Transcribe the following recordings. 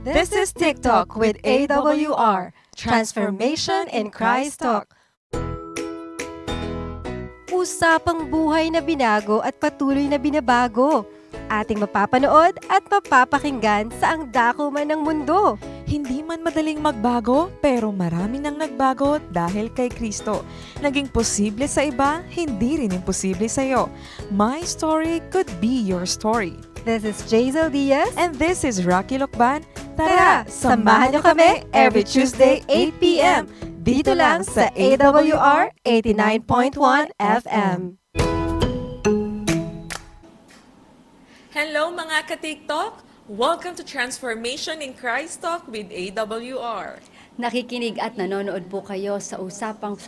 This is TikTok with AWR, Transformation in Christ Talk. Usapang buhay na binago at patuloy na binabago. Ating mapapanood at mapapakinggan sa ang dako man ng mundo. Hindi man madaling magbago, pero marami nang nagbago dahil kay Kristo. Naging posible sa iba, hindi rin imposible sa iyo. My story could be your story. This is Jazel Diaz. And this is Rocky Lokban. Tara, samahan niyo kami every Tuesday 8 p.m. Dito lang sa AWR 89.1 FM. Hello mga ka-TikTok! Welcome to Transformation in Christ Talk with AWR. Nakikinig at nanonood po kayo sa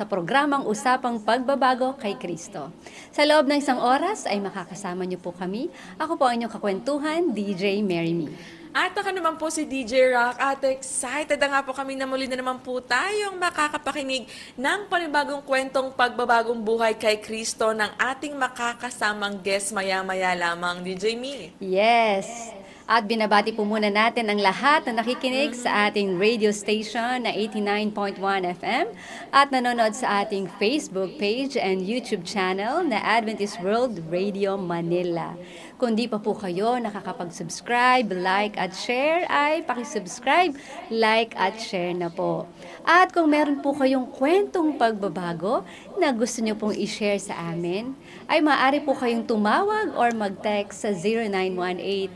programang Usapang Pagbabago kay Kristo. Sa loob ng isang oras ay makakasama niyo po kami. Ako po ang inyong kakwentuhan, DJ Mary Me. At ako naman po si DJ Rock at excited na nga po kami na muli na naman po tayong makakapakinig ng panibagong kwentong pagbabagong buhay kay Kristo ng ating makakasamang guest maya-maya lamang, DJ Me. Yes! At binabati po muna natin ang lahat na nakikinig sa ating radio station na 89.1 FM at nanonood sa ating Facebook page and YouTube channel na Adventist World Radio Manila. Kung di pa po kayo nakakapag-subscribe, like at share, ay pakisubscribe, like at share na po. At kung meron po kayong kwentong pagbabago na gusto nyo pong i-share sa amin, ay maaari po kayong tumawag or mag-text sa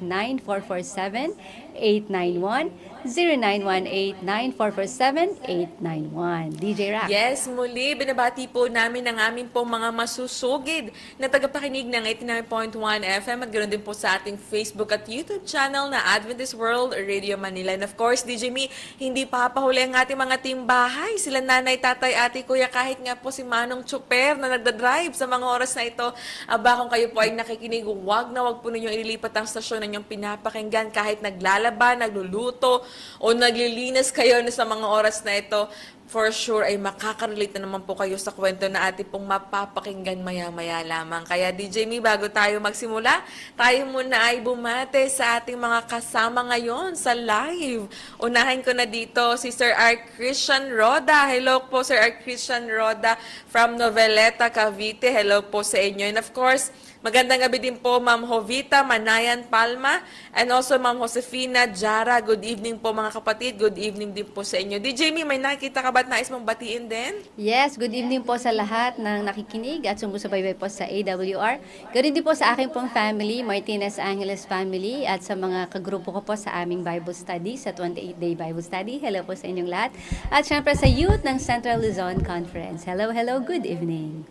0918-9447-891, 0918-9447-891. DJ Rock. Yes, muli, binabati po namin ang aming pong mga masusugid na tagapakinig ng 89.1 FM at ganoon din po sa ating Facebook at YouTube channel na Adventist World Radio Manila. And of course, DJ Me, hindi papahuli ang ating mga timbahay. Sila nanay, tatay, ate, kuya, kahit nga po si Manong Chuper na nagdadrive sa mga oras na ito. Aba, kung kayo po ay nakikinig, wag po ninyo ililipat ang stasyon na inyong pinapakinggan kahit naglalaba, nagluluto, o naglilinis kayo sa mga oras na ito. For sure ay makaka-relate na naman po kayo sa kwento na ating pong mapapakinggan maya-maya lamang. Kaya DJ Me, bago tayo magsimula, tayo muna ay bumate sa ating mga kasama ngayon sa live. Unahin ko na dito si Sir Art Christian Roda. Hello po Sir Art Christian Roda from Noveleta, Cavite. Hello po sa inyo. And of course, magandang gabi din po, Ma'am Jovita Manayan Palma, and also Ma'am Josefina Jara. Good evening po mga kapatid. Good evening din po sa inyo. DJ Me, may nakita ka ba at nais mong batiin din? Yes, good evening po sa lahat ng nakikinig at sumusubaybay po sa AWR. Good din po sa aking pong family, Martinez Angeles family, at sa mga kagrupo ko po sa aming Bible study, sa 28-day Bible study. Hello po sa inyong lahat. At syempre sa youth ng Central Luzon Conference. Hello, hello, good evening.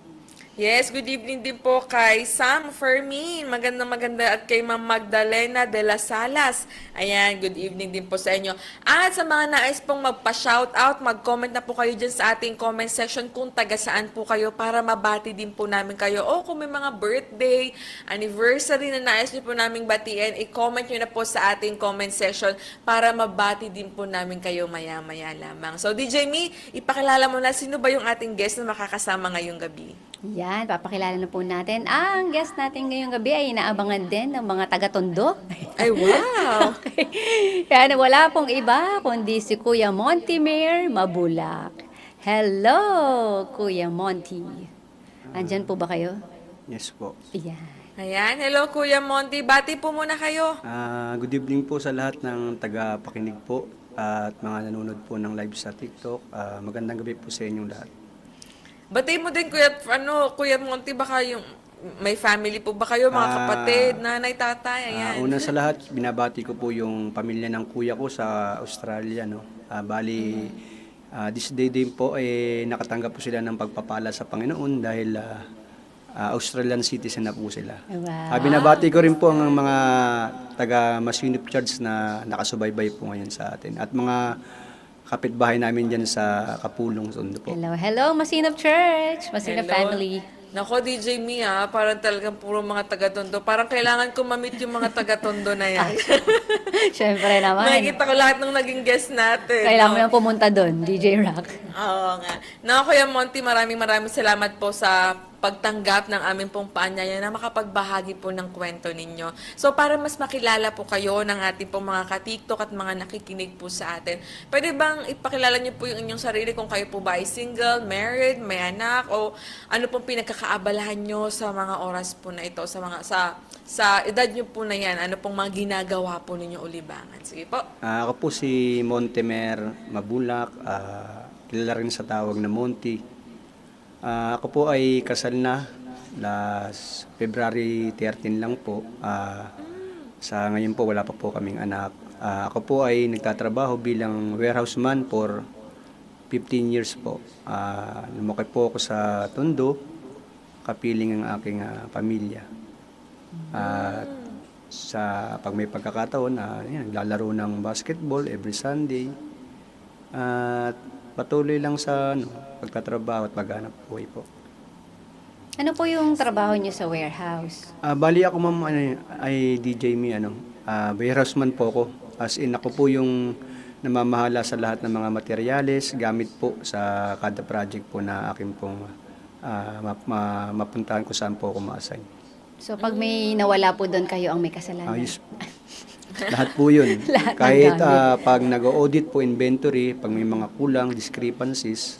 Yes, good evening din po kay Sam Fermin. Maganda at kay Ma'am Magdalena de las Salas. Ayan, good evening din po sa inyo. At sa mga nais pong magpa-shoutout, mag-comment na po kayo dyan sa ating comment section kung taga saan po kayo para mabati din po namin kayo. O kung may mga birthday, anniversary na nais nyo po namin batiin, i-comment nyo na po sa ating comment section para mabati din po namin kayo maya-maya lamang. So DJ Me, ipakilala mo na sino ba yung ating guest na makakasama ngayong gabi? Yan, papakilala na po natin. Ang guest natin ngayong gabi ay inaabangan din ng mga taga-Tondo. Ay, wow! Okay. Yan, wala pong iba kundi si Kuya Monty Mayor Mabulak. Hello, Kuya Monty. Andyan po ba kayo? Yes po. Yan. Ayan, hello Kuya Monty. Bati po muna kayo. Good evening po sa lahat ng taga-pakinig po at mga nanonood po ng live sa TikTok. Magandang gabi po sa inyong lahat. Bati mo din Kuya Monty, baka yung may family po ba kayo, mga kapatid, nanay, tatay, ayan. Una sa lahat, binabati ko po yung pamilya ng kuya ko sa Australia. No? This day din po, nakatanggap po sila ng pagpapala sa Panginoon dahil Australian citizen na po sila. Wow. Binabati ko rin po ang mga taga Masinop Church na nakasubaybay po ngayon sa atin. At mga kapitbahay namin dyan sa Kapulong, Tondo po. Hello, hello, Masinop Church, Masinop Hello. family. Nako, DJ Me parang talagang puro mga taga-Tondo. Parang kailangan ko ma-meet yung mga taga-Tondo na yan. Siyempre naman. Nakikita ko lahat ng naging guest natin. Kailangan mo yung pumunta doon, DJ Rock. Oo nga. Kuya Monty, maraming salamat po sa pagtanggap ng aming pong paanyaya na makapagbahagi po ng kwento ninyo. So para mas makilala po kayo ng ating pong mga ka-TikTok at mga nakikinig po sa atin, pwede bang ipakilala niyo po yung inyong sarili kung kayo po ba ay single, married, may anak, o ano pong pinagkakaabalahan nyo sa mga oras po na ito, sa edad nyo po na yan, ano pong mga ginagawa po ninyo ulibangan? Sige po. Ako po si Montemer Mabulak, kilala rin sa tawag na Monty. Ako po ay kasal na last February 13 lang po. Sa ngayon po wala pa po kaming anak. Ako po ay nagtatrabaho bilang warehouse man for 15 years po. Lumaki po ako sa Tondo, kapiling ang aking pamilya. At pag may pagkakataon, naglalaro ng basketball every Sunday. At patuloy lang sa pagtatrabaho at paghanap buhay po. Ano po yung trabaho niyo sa warehouse? Bali ako ma'am ay DJ me warehouse man po ako. As in ako po yung namamahala sa lahat ng mga materyales, gamit po sa kada project po na akin pong mapuntahan ko saan po ako ma-assign. So pag may nawala po doon, kayo ang may kasalanan? Yes po. Lahat po yun. Lahat ng Kahit gamit. pag nag-audit po inventory, pag may mga kulang, discrepancies,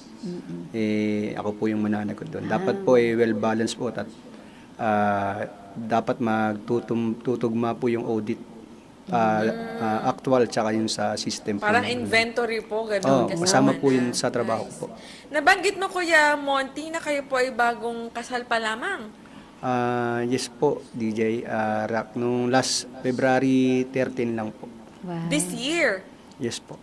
ako po yung mananagot doon. Dapat po well-balanced po at dapat magtutugma po yung audit actual tsaka yung sa system po. Parang inventory po, gano'n. Kasama po yun sa trabaho ko po. Nabanggit mo, Kuya Monty, na kayo po ay bagong kasal pa lamang. Yes po, DJ. Rock, nung last February 13 lang po. Wow. This year. Yes po.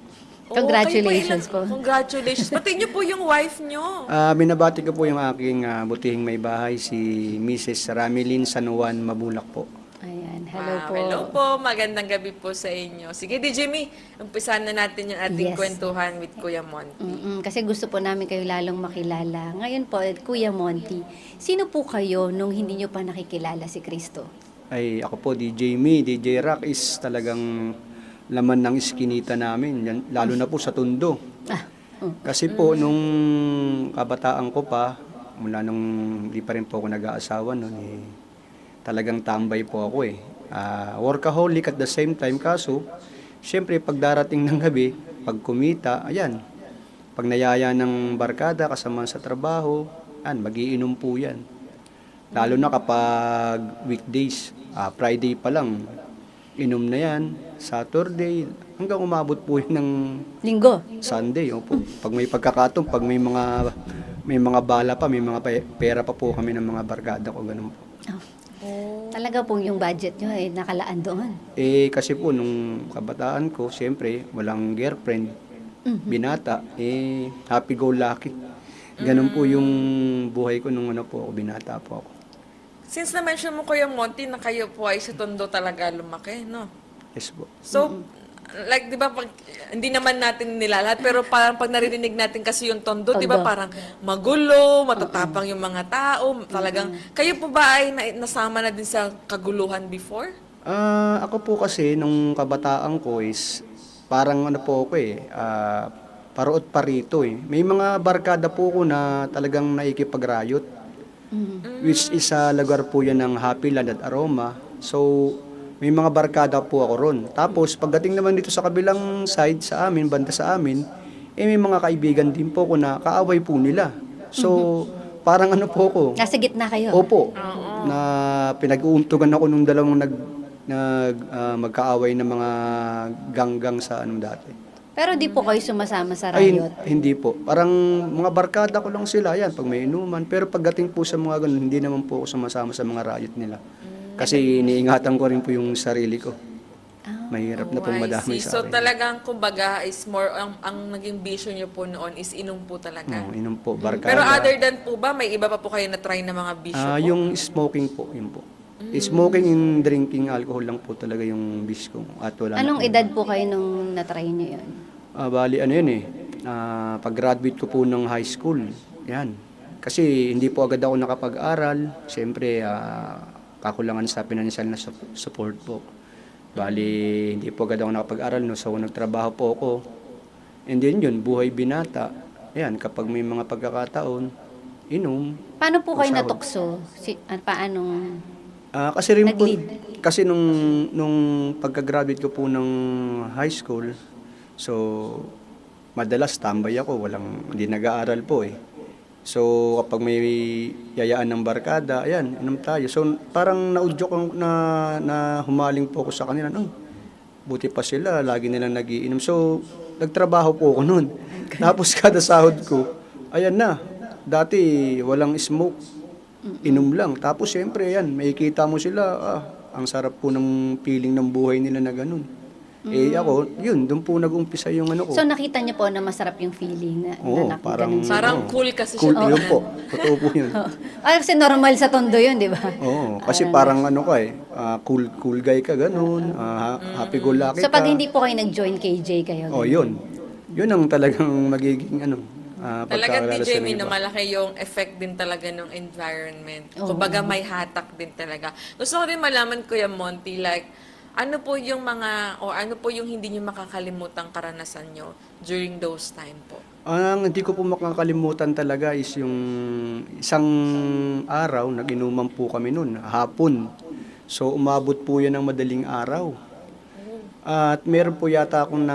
Oo, Congratulations kayo po. Congratulations. Pati niyo po yung wife niyo. Binabati ko po yung aking butihing may bahay, si Mrs. Ramilin San Juan Mabulak po. Ayan, hello Wow, po. hello po. Magandang gabi po sa inyo. Sige, DJ Mi, umpisahan na natin yung ating Yes. kwentuhan with Kuya Monty. Kasi gusto po namin kayo lalong makilala. Ngayon po, Kuya Monty, sino po kayo nung hindi nyo pa nakikilala si Kristo? Ay, ako po, DJ Mi, DJ Rock is talagang laman ng iskinita namin, lalo na po sa Tondo. Kasi po, nung kabataan ko pa, mula nung hindi pa rin po ako nag-aasawa noon, talagang tambay po ako workaholic at the same time, kaso, syempre, pag darating ng gabi, pag kumita, ayan, pag nayaya ng barkada, kasama sa trabaho, magiinom po yan. Lalo na kapag weekdays, Friday pa lang, inom na yan, Saturday, hanggang umabot po yun ng Linggo? Sunday. Opo. Pag may pagkakataon, pag may mga bala pa, may mga pera pa po kami ng mga barkada ko, ganun po. Talaga pong yung budget nyo ay nakalaan doon. Kasi po, nung kabataan ko, siyempre, walang girlfriend, binata, happy-go-lucky. Ganun po yung buhay ko nung binata po ako. Since na-mention mo, Kuya Monty, na kayo po ay sa Tondo talaga lumaki, no? Yes po. So, like, di ba, hindi naman natin nilalahat, pero parang pag naririnig natin kasi yung Tondo, di ba, Tondo. parang magulo, matatapang yung mga tao, talagang, kayo po ba ay nasama na din sa kaguluhan before? Ako po kasi, nung kabataan ko is, parang po ako paroot parito May mga barkada po ko na talagang naikipagrayot. Which is sa lugar po yan ng Happy Land at Aroma. So, may mga barkada po ako ron. Tapos, pagdating naman dito sa kabilang side sa amin, banda sa amin, may mga kaibigan din po ko na kaaway po nila. So, parang po ko. Nasa gitna kayo? Opo. Na pinag-uuntugan ako nung dalawang magkaaway na mga ganggang sa dati. Pero di po kayo sumasama sa Ay, riot? hindi po. Parang mga barkada ko lang sila, yan, pag may inuman. Pero pagdating po sa mga ganun, hindi naman po ako sumasama sa mga riot nila. Kasi iniingatan ko rin po yung sarili ko. Mahirap na pong I madamay see. sa So akin. talagang kumbaga is more ang naging vision niyo po noon is inom po talaga. Inom po, barkada. Pero other than po ba, may iba pa po kayo na try na mga bisyo po? Yung smoking po, yun po. Smoking and drinking alcohol lang po talaga yung bis ko. At wala Anong na po. edad po kayo nung natry nyo yun? Bali, pag-graduate ko po ng high school, yan. Kasi hindi po agad ako nakapag-aral. Siyempre, kakulangan sa financial na support po. Bali, hindi po agad ako nakapag-aral, no? So, nagtrabaho po ako. And then yun, buhay binata. Yan, kapag may mga pagkakataon, inom. Paano po kayo Sahod. natukso? Paanong Kasi rin po, Nag-lead? kasi nung pagka-graduate ko po ng high school, so madalas tambay ako, hindi nag-aaral po eh. So kapag may yayaan ng barkada, ayan, inom tayo. So parang naudyok na humaling po ako sa kanila. Buti pa sila, lagi nilang nagiinom. So nagtrabaho po ako noon. Tapos kada sahod ko, ayan na, dati walang smoke. Inom lang. Tapos siyempre yan, makikita mo sila, ang sarap po ng feeling ng buhay nila na ganun. Eh ako, yun, doon po nag-umpisa yung ano ko. So nakita niyo po na masarap yung feeling na, Oo, na parang, ganun. Parang oo. cool kasi Cool siya. yun po. Totoo po yun. Kasi normal sa tondo yun, di ba? Oo, kasi parang ano ka eh, cool guy ka ganun, happy-go-lucky So ka. pag hindi po kayo nag-join KJ kayo? Oh, yun. Yun ang talagang magiging Talagang pagkakilala DJ sa Min, iba. malaki yung effect din talaga ng environment. Oo. Kumbaga may hatak din talaga. Gusto ko rin malaman, Kuya Monty, like, ano po yung ano po yung hindi nyo makakalimutang karanasan nyo during those time po? Ang hindi ko po makakalimutan talaga is yung isang araw, nag-inuman po kami noon, hapon. So umabot po yan ng madaling araw. At meron po yata akong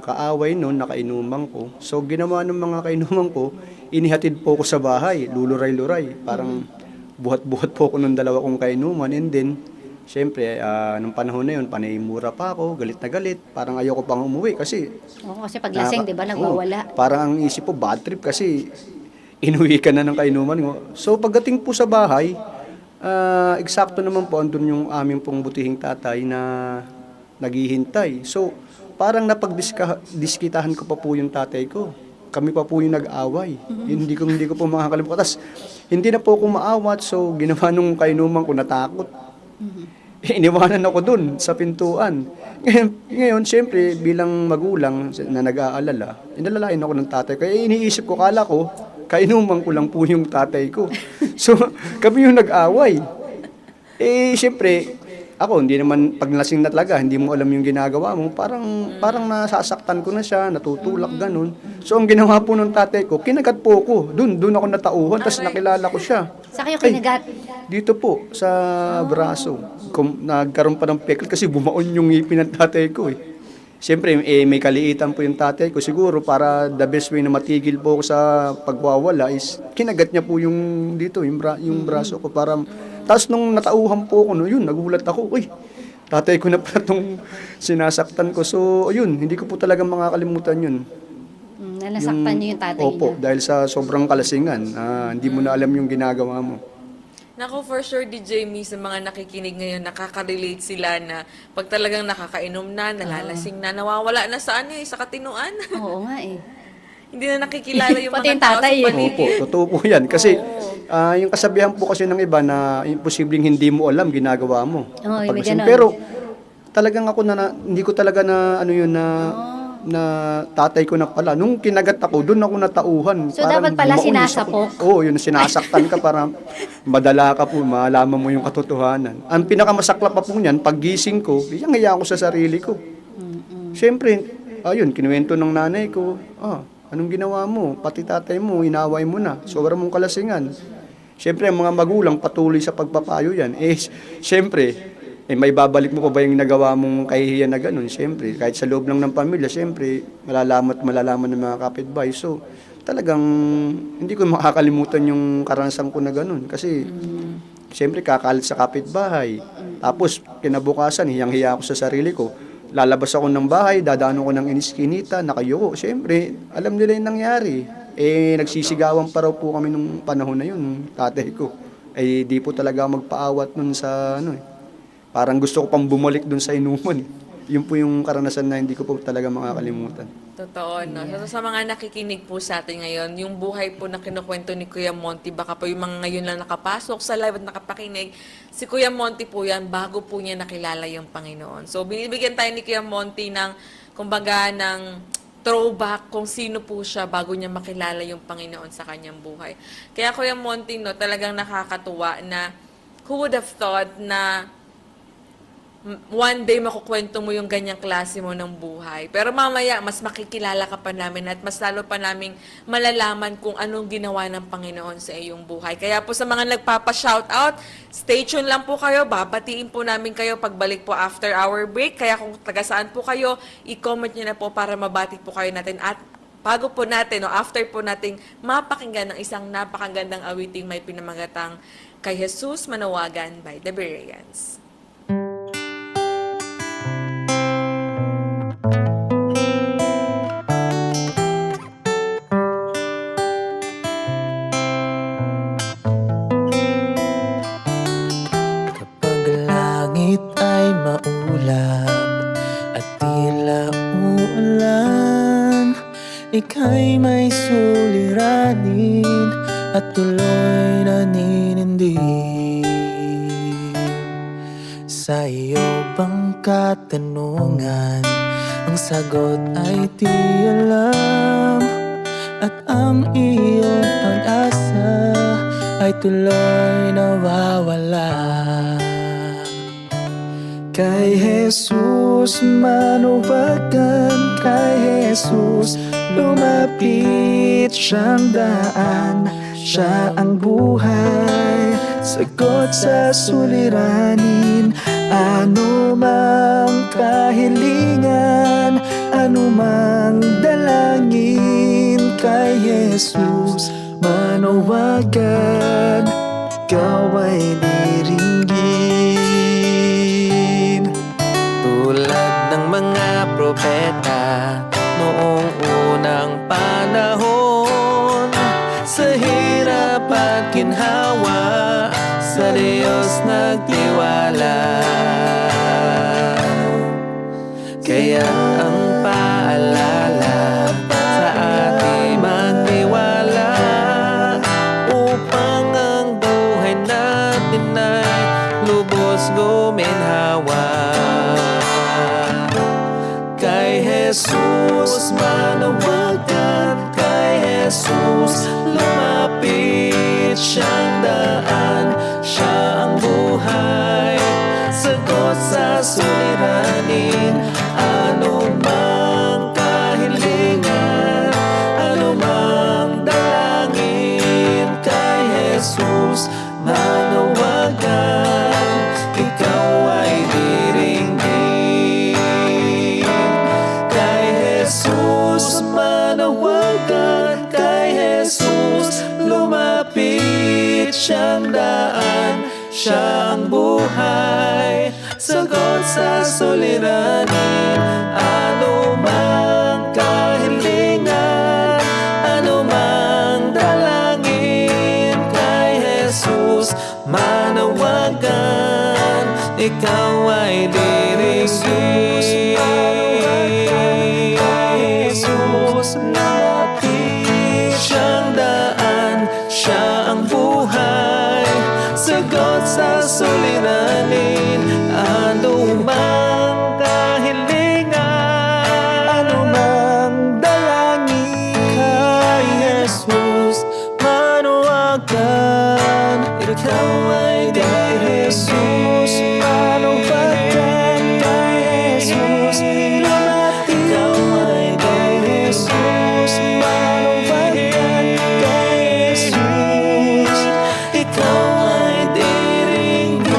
kaaway noon, nakainuman ko. So ginawa ng mga kainuman ko, inihatid po ko sa bahay, luluray-luray. Parang buhat-buhat po ko ng dalawa kong kainuman. And then, syempre, nung panahon na yun, panimura pa ako, galit na galit. Parang ayoko pang umuwi kasi Oo, kasi pag lasing, di ba, nagwawala. parang ang isip po, bad trip kasi inuwi ka na ng kainuman mo. So pagdating po sa bahay, eksakto naman po andun yung aming pong butihing tatay na naghihintay. So parang napagdiskitahan ko pa po yung tatay ko. Kami pa po yung nag-away. Hindi ko po makakalimutan. Tas, hindi na po ako maawat, so ginawa nung kainuman ko, natakot. Iniwanan ako dun sa pintuan. Ngayon, siyempre, bilang magulang na nag-aalala, inalalayan ako ng tatay. Kaya iniisip ko, kala ko, kainuman ko lang po yung tatay ko. So, kami yung nag-away. Siyempre, ako, hindi naman, pag lasing na talaga, hindi mo alam yung ginagawa mo, parang nasasaktan ko na siya, natutulak, ganun. So, ang ginawa po ng tatay ko, kinagat po ko. Doon ako natauhan, tapos nakilala ko siya. Sa kayo kinagat? Dito po, sa braso. Nagkaroon pa ng peklat kasi bumaon yung ngipin ng tatay ko eh. Siyempre, may kaliitan po yung tatay ko. Siguro, para the best way na matigil po ako sa pagwawala is, kinagat niya po yung dito, yung braso ko. Tapos nung natauhan po ako, yun, nagulat ako. Uy, tatay ko na pala itong sinasaktan ko. So, yun, hindi ko po talaga makakalimutan yun. Nasaktan niyo yung tatay Opo, niya? dahil sa sobrang kalasingan, hindi mo na alam yung ginagawa mo. Nako, for sure, DJ Mi, sa mga nakikinig ngayon, nakaka-relate sila na pag talagang nakakainom na, nalalasing na, nawawala na sa sa katinuan. Oo nga eh. Hindi na nakikilala yung Pati mga yung tao sa tatay eh. paligid. Opo, totoo po yan. Kasi yung kasabihan po kasi ng iba na imposibleng hindi mo alam ginagawa mo. Oo, Kapag may lasing. ganon. Pero talagang ako hindi ko talaga na tatay ko na pala. Nung kinagat ako, doon ako natauhan. So, dapat pala bumaon yung sinasapok? sakit. Oo, yun, sinasaktan ka para madala ka po, malaman mo yung katotohanan. Ang pinakamasaklap pa po niyan, paggising ko, iyang ko sa sarili ko. Siyempre, ayun, kinuwento ng nanay ko, anong ginawa mo? Pati tatay mo, inaway mo na. Sobrang mong kalasingan. Siyempre, ang mga magulang patuloy sa pagpapayo yan. Siyempre, may babalik mo pa ba yung nagawa mong kahihiyan na ganun? Siyempre, kahit sa loob lang ng pamilya, siyempre, malalaman ng mga kapitbahay. So, talagang hindi ko makakalimutan yung karanasan ko na ganun. Kasi, siyempre, kakalit sa kapitbahay. Tapos, kinabukasan, hiyang-hiya ako sa sarili ko. Lalabas ako ng bahay, dadaan ako ng iniskinita, nakayuko. Siyempre, alam nila yung nangyari. Nagsisigawan pa raw po kami nung panahon na yun, nung tatay ko. Di po talaga magpaawat nun sa parang gusto ko pang bumalik dun sa inuman. Yun po yung karanasan na hindi ko po talaga makakalimutan. Totoo, no? So, sa mga nakikinig po sa atin ngayon, yung buhay po na kinukwento ni Kuya Monty, baka po yung mga ngayon lang nakapasok sa live at nakapakinig, si Kuya Monty po yan, bago po niya nakilala yung Panginoon. So, binibigyan tayo ni Kuya Monty ng, kumbaga, ng throwback kung sino po siya bago niya makilala yung Panginoon sa kanyang buhay. Kaya Kuya Monty, no, talagang nakakatuwa na who would have thought na one day makukwento mo yung ganyang klase mo ng buhay. Pero mamaya, mas makikilala ka pa namin at mas lalo pa naming malalaman kung anong ginawa ng Panginoon sa iyong buhay. Kaya po sa mga nagpapa-shoutout, stay tuned lang po kayo. Babatiin po namin kayo pagbalik po after our break. Kaya kung taga saan po kayo, i-comment nyo na po para mabati po kayo natin. At bago po natin, o after po nating mapakinggan ng isang napakagandang awiting may pinamagatang Kay Jesus Manawagan by the Bereans. Kapag langit ay maulap at tila uulan, ika'y may suliranin at tuloy naninindig. Sa iyo bang katanungan, ang sagot ay di alam, at ang iyong pag-asa ay tuloy nawawala. Kay Jesus manuwagan, kay Jesus lumapit, siyang daan, siya ang buhay, sagot sa suliranin. Ano mang kahilingan, ano mang dalangin, kay Jesus manawagan, ikaw ay diringgin. Tulad ng mga propeta noong unang panahon, sa hirap at ginhawa, sa Diyos nagtiwala. Kaya ang paalala sa ating magtiwala, upang ang buhay natin ay lubos guminhawa. Kay Jesus manawagan, kay Jesus lumapit, siyang daan, siya ang buhay, sagot sa suliranin. Ano mang kahilingan, ano mang dalangin, kay Jesus manawagan, ikaw ay diringgin. Kay Jesus manawagan, kay Jesus lumapit, siyang daan, siya ang buhay, sagot sa suliranin. Ano mang kahilingan, ano mang dalangin, kay Jesus manawagan, ikaw ay diringgin. Jesus lumapit, siyang daan, siya ang buhay, sagot sa suliranin. Ano mang kahilingan, ano mang dalangin, kay Jesus manawagan, ikaw ay Jesus manawagan, kay Jesus lumapit, ikaw ay Jesus manawagan, kay Jesus ikaw ay diringgin.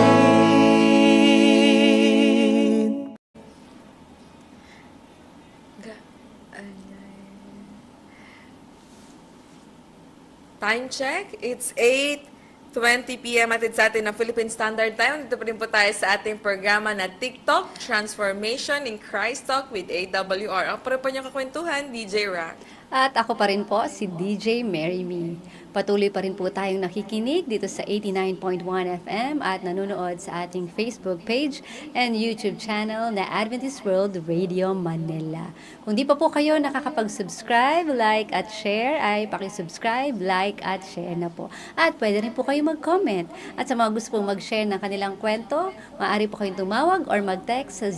Time check, it's 8:20 p.m. atid sa atin ng Philippine Standard Time. Dito pa rin po tayo sa ating programa na TikTok, Transformation in Christ Talk with AWR. Ako pa rin po niyong kakwentuhan, DJ Rock. At ako pa rin po, si DJ Mary Me. Patuloy pa rin po tayong nakikinig dito sa 89.1 FM at nanonood sa ating Facebook page and YouTube channel na Adventist World Radio Manila. Kung di pa po kayo nakakapag-subscribe, like at share, ay pakisubscribe, like at share na po. At pwede rin po kayo mag-comment. At sa mga gusto pong mag-share ng kanilang kwento, maaari po kayong tumawag or mag-text sa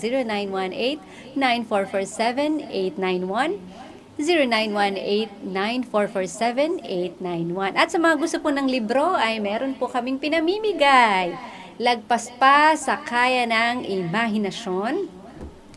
0918-9447-891, 0918-9447-891. At sa mga gusto po ng libro ay meron po kaming pinamimigay. lagpas pa sa kaya ng imahinasyon.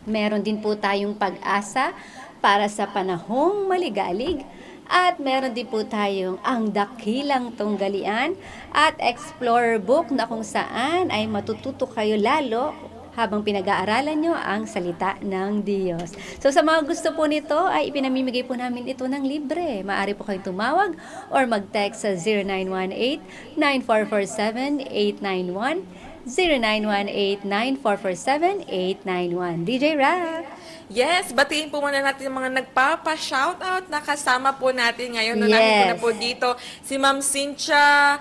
Meron din po tayong pag-asa para sa panahong maligalig. At meron din po tayong Ang Dakilang Tunggalian at Explorer Book na kung saan ay matututo kayo lalo habang pinag-aaralan nyo ang salita ng Diyos. So sa mga gusto po nito ay ipinamimigay po namin ito ng libre. Maaari po kayong tumawag or mag-text sa 0918-9447-891, 0918-9447-891. DJ Rap! Yes, batiin po muna natin yung mga nagpapa-shoutout na kasama po natin ngayon. Yes. Namin po na po dito si Ma'am Cynthia.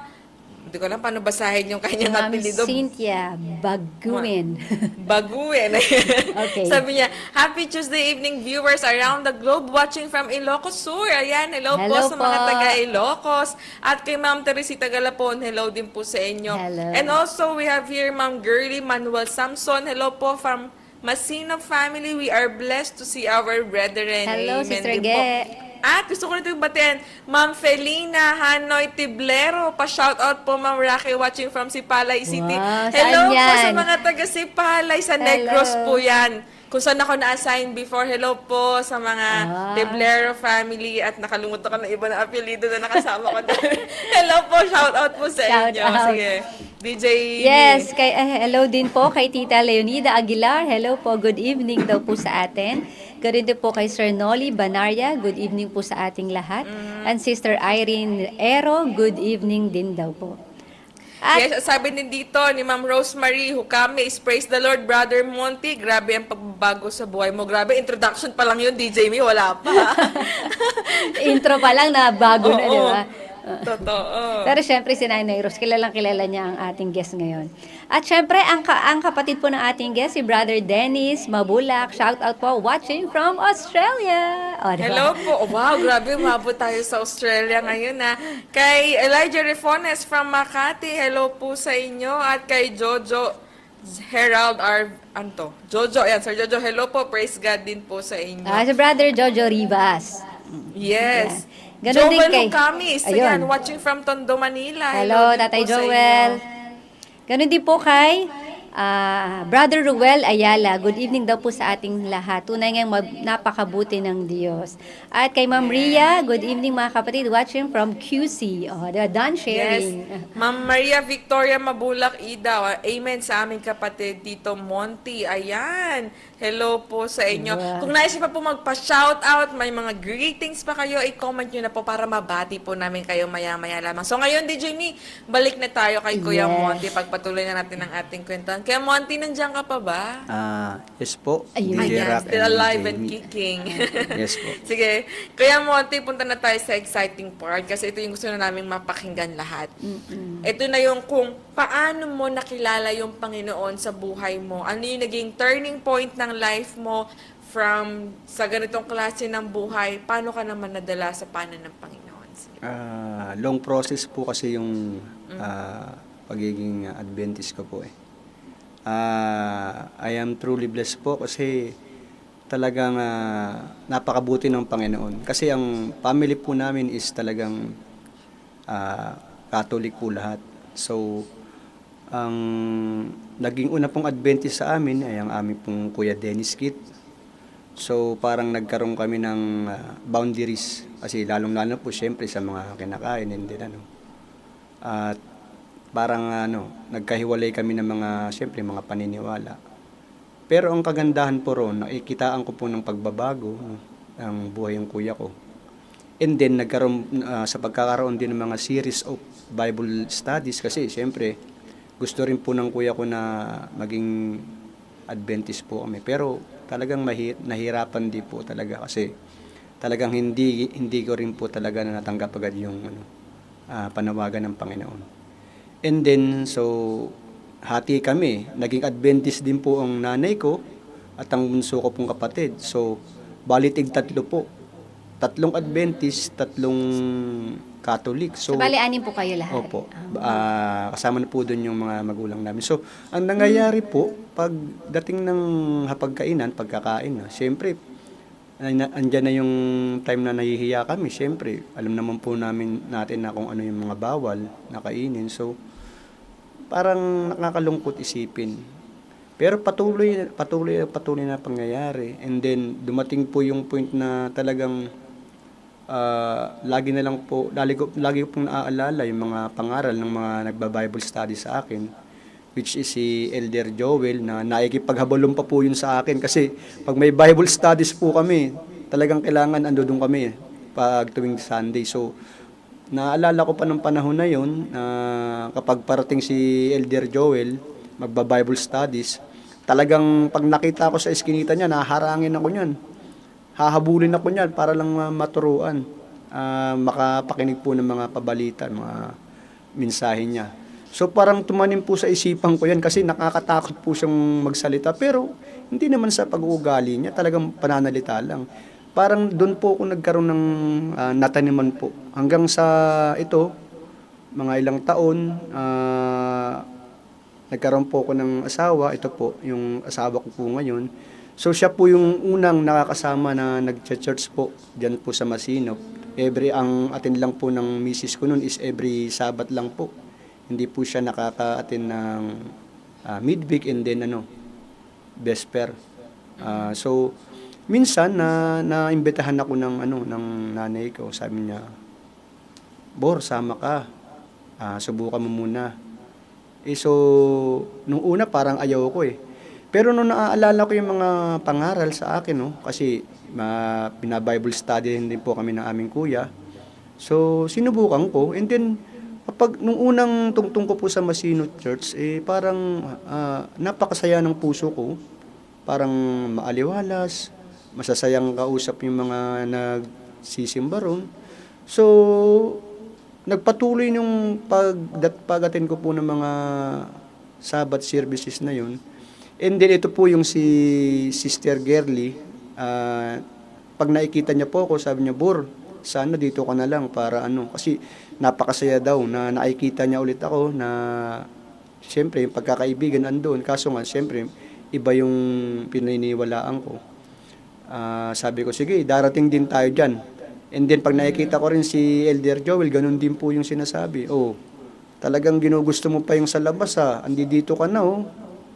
Hindi ko alam paano basahin yung kanyang Ma'am apelido. Cynthia Baguin. Baguin. Okay. Sabi niya, happy Tuesday evening viewers around the globe watching from Ilocos Sur. Ayan, hello po Hello sa po. mga taga-Ilocos. At kay Ma'am Teresita Galapon, hello din po sa inyo. Hello. And also, we have here Ma'am Girly Manuel Samson. Hello po from Masino family. We are blessed to see our brethren. Hello, Amen Sister din po. Ge. At gusto ko na itong batin, Ma'am Felina Hanoy Tiblero. Pa-shoutout po, Ma'am Rocky, watching from Sipalay City. Wow, Hello saan po sa yan? mga taga Sipalay, sa Negros po yan. Kung saan ako na-assign before, hello po sa mga Tiblero family at nakalimutan ko na iba na apelido na nakasama ko doon. Hello po, shoutout po sa Shout inyo. out. Sige, DJ. Yes, hello din po kay Tita Leonida Aguilar. Hello po, good evening daw po sa atin. Ganun din po kay Sir Noli Banaria. Good evening po sa ating lahat. And Sister Irene Ero, good evening din daw po. At Yes, sabi din dito ni Ma'am Rosemary Hukame is praise the Lord, Brother Monty. Grabe ang pagbabago sa buhay mo. Grabe, introduction pa lang yun, DJ Mi, wala pa. intro pa lang na bago na, di ba? Totoo. Pero syempre si Nanay Rose, kilalang kilala niya ang ating guest ngayon. At syempre, ang kapatid po ng ating guest, si Brother Dennis Mabulak. Shout out po, watching from Australia. O, diba? Hello po. Wow, grabe, umabot tayo sa Australia ngayon na. Kay Elijah Refones from Makati, hello po sa inyo. At kay Jojo Herald Jojo, ayan, Sir Jojo, hello po. Praise God din po sa inyo. Si Brother Jojo Rivas. Yes. Ganon din Joel kay- Hucamis, Ayun. ayan, watching from Tondo, Manila. Hello, din Tatay po sa Joel. inyo. Ganun din po kay Brother Ruel Ayala. Good evening daw po sa ating lahat. Tunay ngang napakabuti ng Diyos. At kay Ma'am Ria, good evening mga kapatid. Watching from QC. Oh, diba? Done sharing. Yes. Ma'am Maria Victoria Mabulak Ida. Amen sa aming kapatid Tito Monty. Ayan. Hello po sa inyo. Wow. Kung nais niyo pa po magpa-shoutout, may mga greetings pa kayo, i-comment nyo na po para mabati po namin kayo maya-maya lamang. So ngayon, DJ Mi, balik na tayo kay Kuya Yes. Monty. Pagpatuloy na natin ang ating kwentuhan. Kaya Monty, nandiyan ka pa ba? Yes po. Ayun. DJ Ayan, Rock still and alive DJ and Mi. kicking. Yes po. Sige. Kuya Monty, punta na tayo sa exciting part kasi ito yung gusto na namin mapakinggan lahat. Ito na yung kung paano mo nakilala yung Panginoon sa buhay mo. Ano yung naging turning point ng life mo from sa ganitong klase ng buhay. Paano ka naman nadala sa panan ng Panginoon? Sige. Long process po kasi yung pagiging Adventist ko po eh. I am truly blessed po kasi talagang napakabuti ng Panginoon. Kasi ang family po namin is talagang Catholic po lahat. So, ang naging una pong Adventist sa amin ay ang aming pong Kuya Dennis Kit. So, parang nagkaroon kami ng boundaries. Kasi lalong-lalo po siyempre sa mga kinakain and then At parang nagkahiwalay kami ng mga, siyempre, mga paniniwala. Pero ang kagandahan po roon, nakikitaan ko po ng pagbabago ng buhay ng kuya ko. And then, sa pagkakaroon din ng mga series of Bible studies kasi, siyempre, gusto rin po ng kuya ko na maging Adventist po kami. Pero talagang nahirapan din po talaga kasi talagang hindi ko rin po talaga na natanggap agad yung panawagan ng Panginoon. And then, so, hati kami. Naging Adventist din po ang nanay ko at ang bunso ko pong kapatid. So, balitig 3 po. 3 Adventist, 3 Catholic. So, bali, 6 po kayo lahat. Opo. Kasama na po doon yung mga magulang namin. So, ang nangyayari po, pagdating ng hapagkainan, pagkakain, siyempre, andyan na yung time na nahihiya kami. Siyempre, alam naman po natin na kung ano yung mga bawal na kainin. So, parang nakakalungkot isipin. Pero patuloy na pangyayari. And then, dumating po yung point na talagang lagi ko pong naaalala yung mga pangaral ng mga nagba-Bible study sa akin, which is si Elder Joel, na naikipaghabalon pa po yun sa akin. Kasi pag may Bible studies po kami, talagang kailangan andun kami pag tuwing Sunday. So, naalala ko pa ng panahon na yun, kapag parating si Elder Joel, magba-Bible studies, talagang pag nakita ko sa eskinita niya, naharangin ako niyan. Hahabulin ako niyan para lang maturuan, makapakinig po ng mga pabalita, mga mensahe niya. So parang tumanim po sa isipan ko yan kasi nakakatakot po siyang magsalita, pero hindi naman sa pag-uugali niya, talagang pananalita lang. Parang doon po ako nagkaroon ng nataniman po. Hanggang sa ito, mga ilang taon, nagkaroon po ako ng asawa. Ito po, yung asawa ko po ngayon. So siya po yung unang nakakasama na nag-church po dyan po sa Masinop. Ang attend lang po ng misis ko noon is every Sabat lang po. Hindi po siya nakaka-attend ng midweek and then vesper. So minsan naimbitahan ako ng nanay ko. Sabi niya, "Bor, sama ka. Subukan mo muna." So nung una parang ayaw ko eh. Pero nung naaalala ko yung mga pangaral sa akin, kasi bina-Bible study din po kami ng aming kuya. So, sinubukan ko. And then, nung unang tungtong ko po sa Masinop Church, parang napakasaya ng puso ko. Parang maaliwalas, masasayang kausap yung mga nagsisimba ron. So, nagpatuloy nung pag-attend ko po ng mga Sabbath services na yun. And then ito po yung si Sister Gerly, pag nakikita niya po ako, sabi niya, "Bor, sana dito ka na lang para kasi napakasaya daw na nakikita niya ulit ako na siyempre yung pagkakaibigan andun. Kaso nga, siyempre, iba yung pininiwalaan ko. Sabi ko, sige, darating din tayo dyan. And then pag nakikita ko rin si Elder Joel, ganun din po yung sinasabi. Talagang ginugusto mo pa yung sa labas andi dito ka na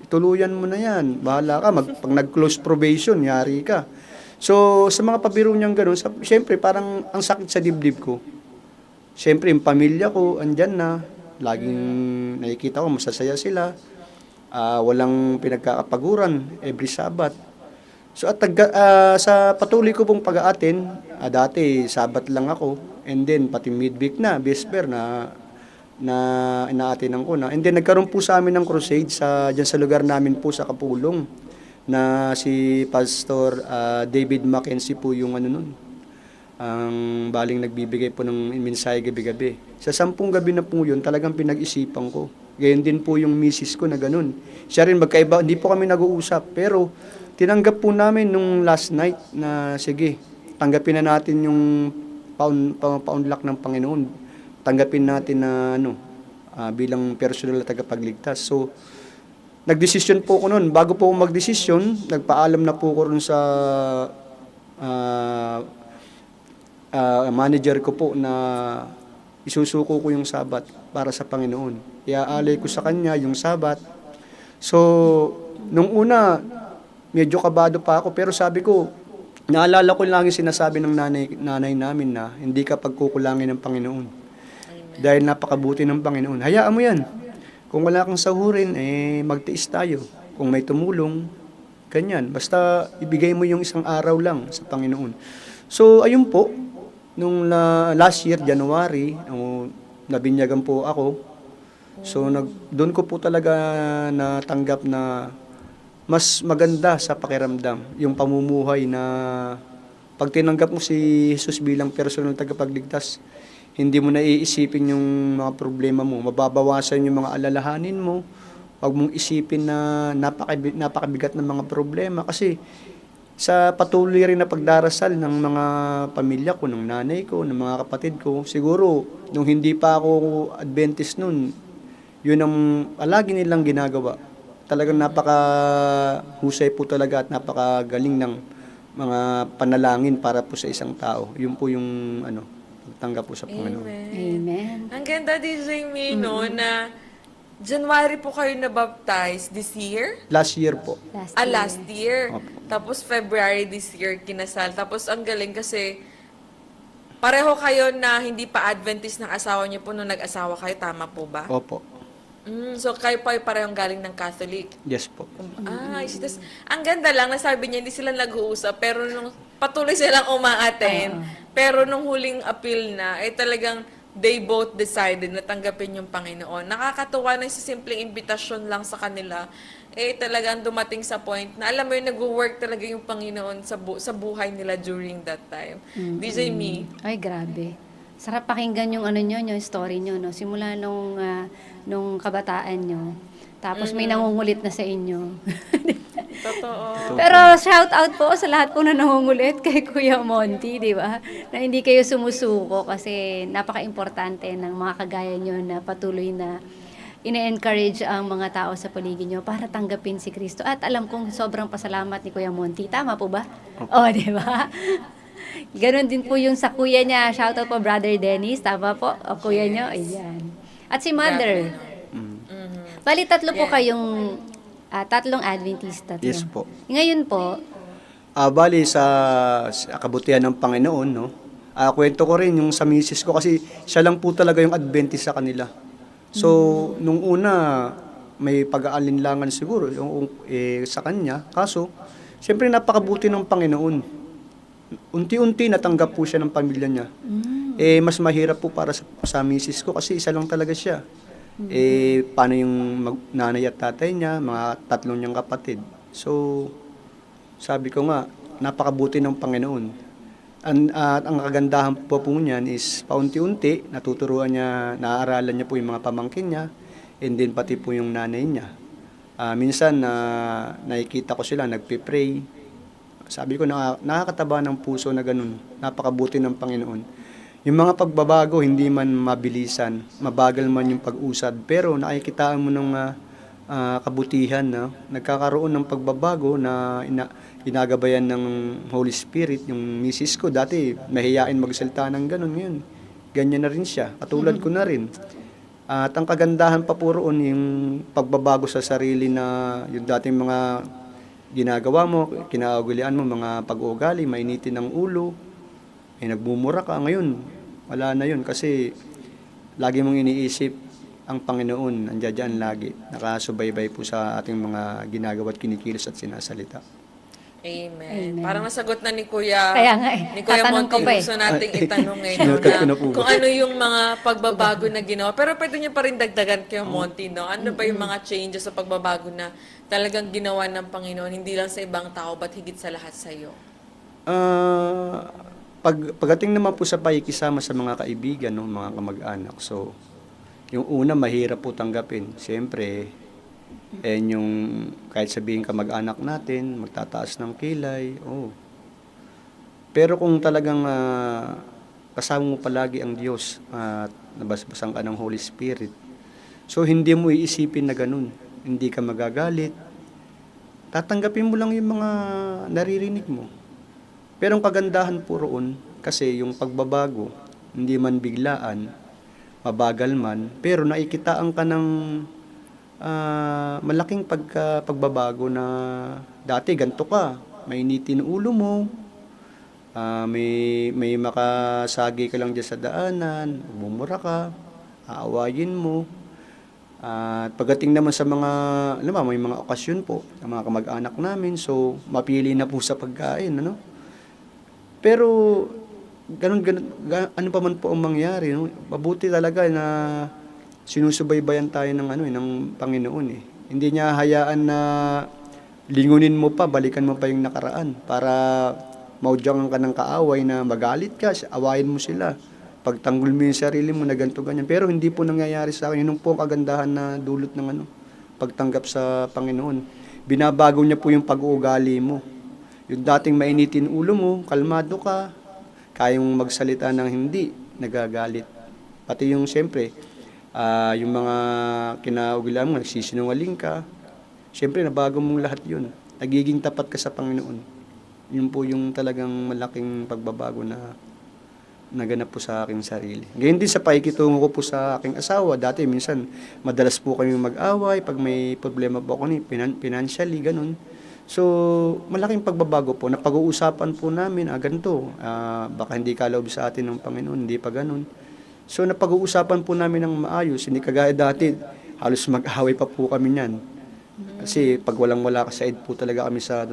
tuluyan mo na yan. Bahala ka. Pag nag-close probation, yari ka. So, sa mga pabiro niyang gano'n, siyempre, parang ang sakit sa dibdib ko. Siyempre, yung pamilya ko, andyan na. Laging nakikita ko, masasaya sila. Walang pinagkakapaguran every Sabat. So, sa patuloy ko pong pag-aaten, dati, Sabat lang ako. And then, pati midweek na, vesper na inaatinan ko na. And then nagkaroon po sa amin ng crusade dyan sa lugar namin po sa Kapulong na si Pastor David Mackenzie po yung nun. Ang baling nagbibigay po ng mensahe gabi-gabi. Sa 10 gabi na po yun, talagang pinag-isipan ko. Gayon din po yung misis ko na ganun. Siya rin magkaiba, hindi po kami nag-uusap. Pero tinanggap po namin nung last night na sige, tanggapin na natin yung paunlak ng Panginoon. Tanggapin natin na bilang personal na tagapagligtas. So, nagdesisyon po ko noon. Bago po ako magdesisyon, nagpaalam na po ko rin sa manager ko po na isusuko ko yung Sabat para sa Panginoon. Iaalay ko sa kanya yung Sabat. So, nung una, medyo kabado pa ako, pero sabi ko, naalala ko lang yung sinasabi ng nanay namin na hindi ka pagkukulangin ng Panginoon. Dahil napakabuti ng Panginoon. Hayaan mo yan. Kung wala kang sahurin, magtiis tayo. Kung may tumulong, ganyan. Basta ibigay mo yung isang araw lang sa Panginoon. So, ayun po, nung last year, January, nabinyagan po ako. So, doon ko po talaga natanggap na mas maganda sa pakiramdam. Yung pamumuhay na pag tinanggap mo si Jesus bilang personal tagapagligtas, hindi mo na iisipin yung mga problema mo. Mababawasan yung mga alalahanin mo. Huwag mong isipin na napakabigat ng mga problema. Kasi sa patuloy rin na pagdarasal ng mga pamilya ko, ng nanay ko, ng mga kapatid ko, siguro, nung hindi pa ako Adventist nun, yun ang palagi nilang ginagawa. Talagang napakahusay po talaga at napakagaling ng mga panalangin para po sa isang tao. Yun po yung pagtanggap po sa Panginoon. Amen. Ang ganda din, Jamie, na January po kayo na-baptize this year? Last year po. Last year. Opo. Tapos February this year kinasal. Tapos ang galing kasi pareho kayo na hindi pa Adventist ng asawa niyo po nung nag-asawa kayo. Tama po ba? Opo. So kayo pa ay parehong galing ng Catholic. Yes po. Tas, ang ganda lang, nasabi niya, hindi sila nag-uusap, pero nung patuloy silang uma-attend, pero nung huling appeal na, ay talagang they both decided na tanggapin yung Panginoon. Nakakatuwa na sa simpleng imbitasyon lang sa kanila, eh talagang dumating sa point na alam mo yun, nag-work talaga yung Panginoon sa buhay nila during that time. DJ Me. Ay, grabe. Sarap pakinggan yung ano nyo, yung story nyo, no? Simula nung kabataan nyo. Tapos may nangungulit na sa inyo. Totoo. Pero shout out po sa lahat po na nangungulit kay Kuya Monty, di ba? Na hindi kayo sumusuko kasi napaka-importante ng mga kagaya nyo na patuloy na ine-encourage ang mga tao sa paligid nyo para tanggapin si Kristo. At alam kong sobrang pasalamat ni Kuya Monty. Tama po ba? Oo, di ba? Ganon din po yung sa kuya niya. Shoutout po, Brother Dennis. Tama po? O kuya niyo? Ayan. At si Mother. Bali, tatlo po kayong, tatlong Adventist. Tatlo. Yes po. Ngayon po, Bali sa kabutihan ng Panginoon, no? Kwento ko rin yung sa misis ko kasi siya lang po talaga yung Adventist sa kanila. So, nung una, may pag-aalinlangan siguro sa kanya. Kaso, siyempre napakabuti ng Panginoon. Unti-unti natanggap po siya ng pamilya niya. Mas mahirap po para sa misis ko kasi isa lang talaga siya. Paano yung nanay at tatay niya, mga tatlong niyang kapatid. So, sabi ko nga, napakabuti ng Panginoon. At ang kagandahan po niyan is paunti-unti, natuturuan niya, naaaralan niya po yung mga pamangkin niya, and then pati po yung nanay niya. Minsan, nakikita ko sila, nagpe-pray. Sabi ko, nakakataba ng puso na ganun. Napakabuti ng Panginoon. Yung mga pagbabago, hindi man mabilisan, mabagal man yung pag-usad, pero nakikitaan mo ng kabutihan na nagkakaroon ng pagbabago na ginagabayan ng Holy Spirit. Yung misis ko, dati mahihain magsalita ng ganun. Ngayon, ganyan na rin siya. Katulad ko na rin. At ang kagandahan pa po roon, yung pagbabago sa sarili na yung dating mga ginagawa mo, kinaugulian mo, mga pag-uugali, mainitin ng ulo, nagmumura ka. Ngayon, wala na yun kasi lagi mong iniisip ang Panginoon, nandiyan lagi, nakasubaybay po sa ating mga ginagawa at kinikilos at sinasalita. Amen. Parang nasagot na ni Kuya, Kaya nga ni Kuya tatanong Monty, ko pa gusto nating itanong ngayon Sinukat ko na po ba? kung ano yung mga pagbabago na ginawa. Pero pwede niyo pa rin dagdagan Kuya Monty, no? Ano pa yung mga changes sa pagbabago na talagang ginawa ng Panginoon, hindi lang sa ibang tao, but higit sa lahat sa iyo? Pagdating naman po sa pakikisama sa mga kaibigan, no, mga kamag-anak, so, yung una, mahirap po tanggapin. Siyempre, yung kahit sabihin kamag-anak natin, magtataas ng kilay, Pero kung talagang kasama mo palagi ang Diyos at nabasbasan ka ng Holy Spirit, so hindi mo iisipin na ganun. Hindi ka magagalit. Tatanggapin mo lang yung mga naririnig mo. Pero ang kagandahan po roon, kasi yung pagbabago, hindi man biglaan, mabagal man, pero nakikitaan ka ng malaking pagbabago na dati ganito ka, mainitin ulo mo, may makasagi ka lang dyan sa daanan, bumura ka, aawayin mo. At pagdating naman sa mga, may mga okasyon po, ng mga kamag-anak namin, so mapili na po sa pagkain, ano? Pero, ganun, ano pa man po ang mangyari, no? Mabuti talaga na sinusubaybayan tayo ng Panginoon, eh. Hindi niya hayaan na lingunin mo pa, balikan mo pa yung nakaraan, para maudyangan ka ng kaaway na magalit ka, awayin mo sila. Pagtanggol mo yung sarili mo na ganito ganyan. Pero hindi po nangyayari sa akin. Yun po ang kagandahan na dulot ng pagtanggap sa Panginoon. Binabago niya po yung pag-uugali mo. Yung dating mainitin ulo mo, kalmado ka, kayang magsalita ng hindi, nagagalit. Pati yung siyempre, yung mga kinaugilan mo, nagsisinungaling ka. Siyempre, nabago mong lahat yun. Nagiging tapat ka sa Panginoon. Yun po yung talagang malaking pagbabago na naganap po sa aking sarili. Ngayon din sa pakikitungo ko po sa aking asawa, dati minsan madalas po kami mag-away pag may problema po ako ni financially, ganun. So, malaking pagbabago po. Napag-uusapan po namin, ganito, baka hindi kaloob sa atin ng Panginoon, hindi pa ganun. So, napag-uusapan po namin ng maayos, hindi kagaya dati, halos mag-away pa po kami niyan. Kasi pag walang-wala ka sa po talaga kami sa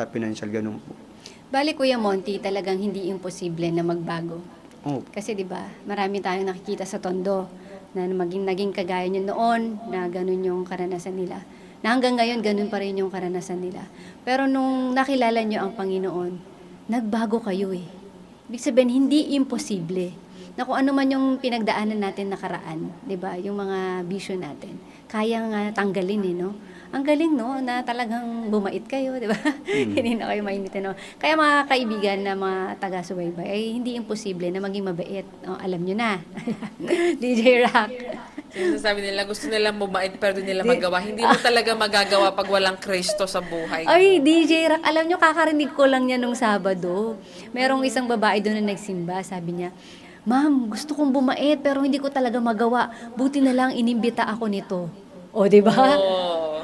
financial, ganun po. Bali, Kuya Monty, talagang hindi imposible na magbago. Oh, Kasi 'di ba, marami tayong nakikita sa Tondo na naging kagaya niyo noon na ganun yung karanasan nila. Na hanggang ngayon ganun pa rin yung karanasan nila. Pero nung nakilala niyo ang Panginoon, nagbago kayo eh. Ibig sabihin, hindi imposible na kung ano man yung pinagdaanan natin nakaraan, 'di ba? Yung mga vision natin, kaya nga tanggalin eh, no? Ang galing, no, na talagang bumait kayo, di ba? Hindi na kayo mainitin, no? Kaya mga kaibigan na mga taga-subaybay, ay hindi imposible na maging mabait. Oh, alam nyo na. DJ Rock. Sinasabi nila, gusto nilang bumait pero di nila magawa. Hindi mo talaga magagawa pag walang Kristo sa buhay. Ay, DJ Rock, alam nyo, kakarinig ko lang yan nung Sabado. Merong isang babae doon na nagsimba, sabi niya, Ma'am, gusto kong bumait pero hindi ko talaga magawa. Buti na lang inimbita ako nito. O, di ba? Oo.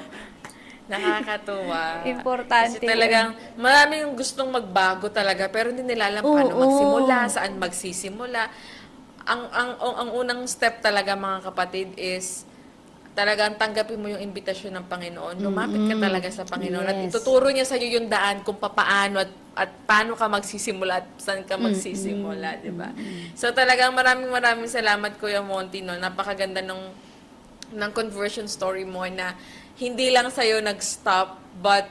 Nakakatuwa. Importante Kasi talagang maraming gustong magbago talaga pero hindi nila alam paano magsimula, saan magsisimula. Ang unang step talaga mga kapatid is talagang tanggapin mo yung imbitasyon ng Panginoon. Lumapit ka talaga sa Panginoon at Yes. ituturo niya sa iyo yung daan kung paano at paano ka magsisimula at saan ka magsisimula, di ba? So talagang maraming salamat Kuya Monty, no. Napakaganda ng conversion story mo na hindi lang sa'yo nag-stop, but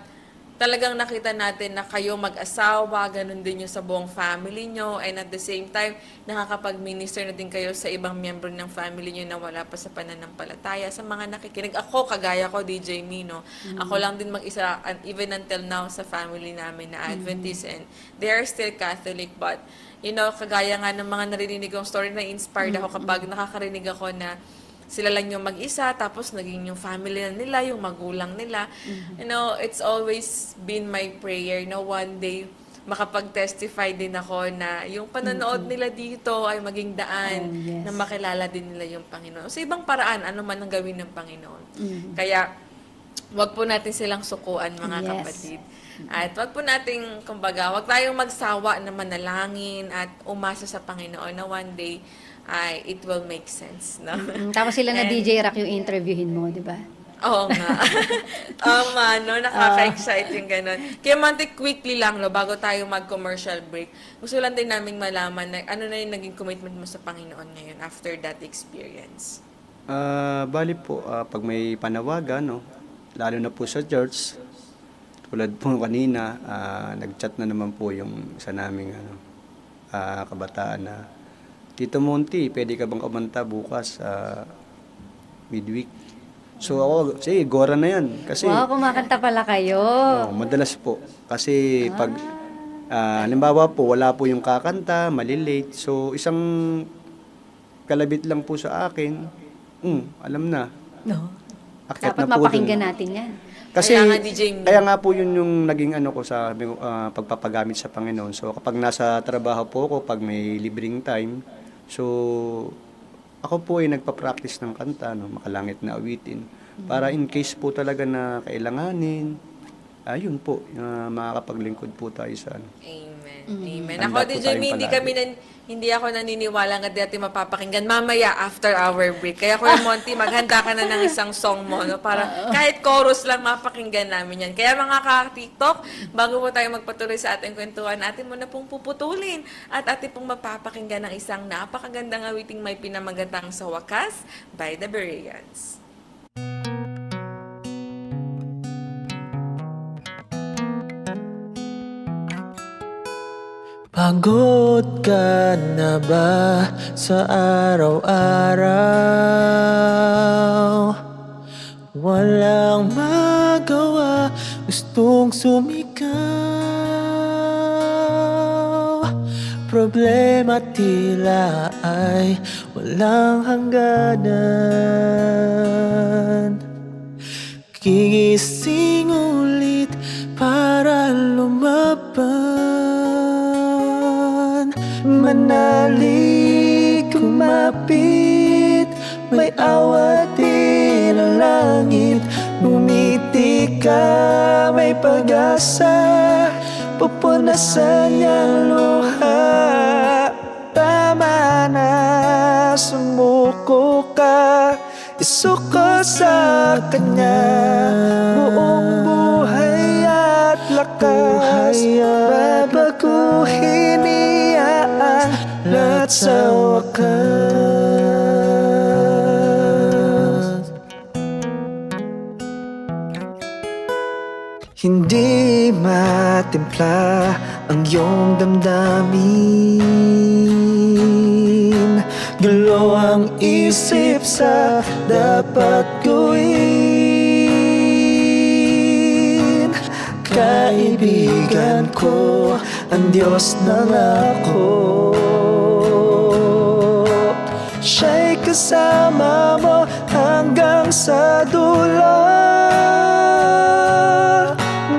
talagang nakita natin na kayo mag-asawa, ganun din yung sa buong family nyo, and at the same time, nakakapag-minister na din kayo sa ibang member ng family nyo na wala pa sa pananampalataya. Sa mga nakikinig, ako, kagaya ko, DJ Mino, ako lang din mag-isa, and even until now, sa family namin na Adventist, and they are still Catholic, but, you know, kagaya nga ng mga naririnig kong story, na-inspired ako kapag nakakarinig ako na sila lang yung mag-isa, tapos naging yung family na nila, yung magulang nila. You know, it's always been my prayer na one day makapag-testify din ako na yung panonood nila dito ay maging daan yes. na makilala din nila yung Panginoon. Sa ibang paraan, ano man ang gawin ng Panginoon. Kaya, wag po natin silang sukuan, mga Yes. kapatid. At wag po nating, kumbaga, wag tayong magsawa na manalangin at umasa sa Panginoon na one day, it will make sense, no? Tapos sila na And- DJ Rock yung interviewin mo, di ba? Oo nga. Tama, no? Nakaka-excite yung ganun. Kaya Monte, quickly lang, no, bago tayo mag-commercial break, gusto lang din naming malaman na ano na yung naging commitment mo sa Panginoon ngayon after that experience. Bali po, pag may panawagan, no, lalo na po sa church, tulad po kanina, nag-chat na naman po yung isa naming kabataan na, Tito Monty, pwede ka bang kumanta bukas midweek? So ako, sige, gora na yan. Kasi, Wow, kumakanta pala kayo. madalas po. Kasi pag, halimbawa po, wala po yung kakanta, malilate. So isang kalabit lang po sa akin, alam na. No. Akyat Dapat na po mapakinggan dun. natin yan. Kasi, Kaya nga, DJ Min. kaya nga po yun yung naging ko sa pagpapagamit sa Panginoon. So kapag nasa trabaho po ako, pag may libreng time, so ako po ay nagpa-practice ng kanta, no, makalangit na awitin. Para in case po talaga na kailanganin, ayun po, makakapaglingkod po tayo sa Amen. Amen. Handa Ako, po DJ tayong Mi, palagi. hindi ako naniniwala nga dati mapapakinggan mamaya after our break. Kaya Kuya Monty, maghanda ka na ng isang song mo, no? Para kahit chorus lang mapakinggan namin yan. Kaya mga ka-TikTok, bago po tayo magpatuloy sa ating kwentuhan, atin mo na pong puputulin at atin pong mapapakinggan ng isang napakagandang awiting may pinamagatang Sa Wakas by the Bereans. Pagod ka na ba sa araw-araw? Walang magawa, gustong sumigaw. Problema tila ay walang hangganan. Gigising ulit para lumaban. Manalo may pag-asa, pupunasan niyang luha. Tama na, sumuko ka, isuko sa Kanya. Buong buhay at lakas, babaguhin niya ang lahat sa wakas. Hindi matimpla ang iyong damdamin, gulo ang isip sa dapat gawin. Kaibigan ko, ang Diyos ng ako, siya'y kasama mo hanggang sa dulo.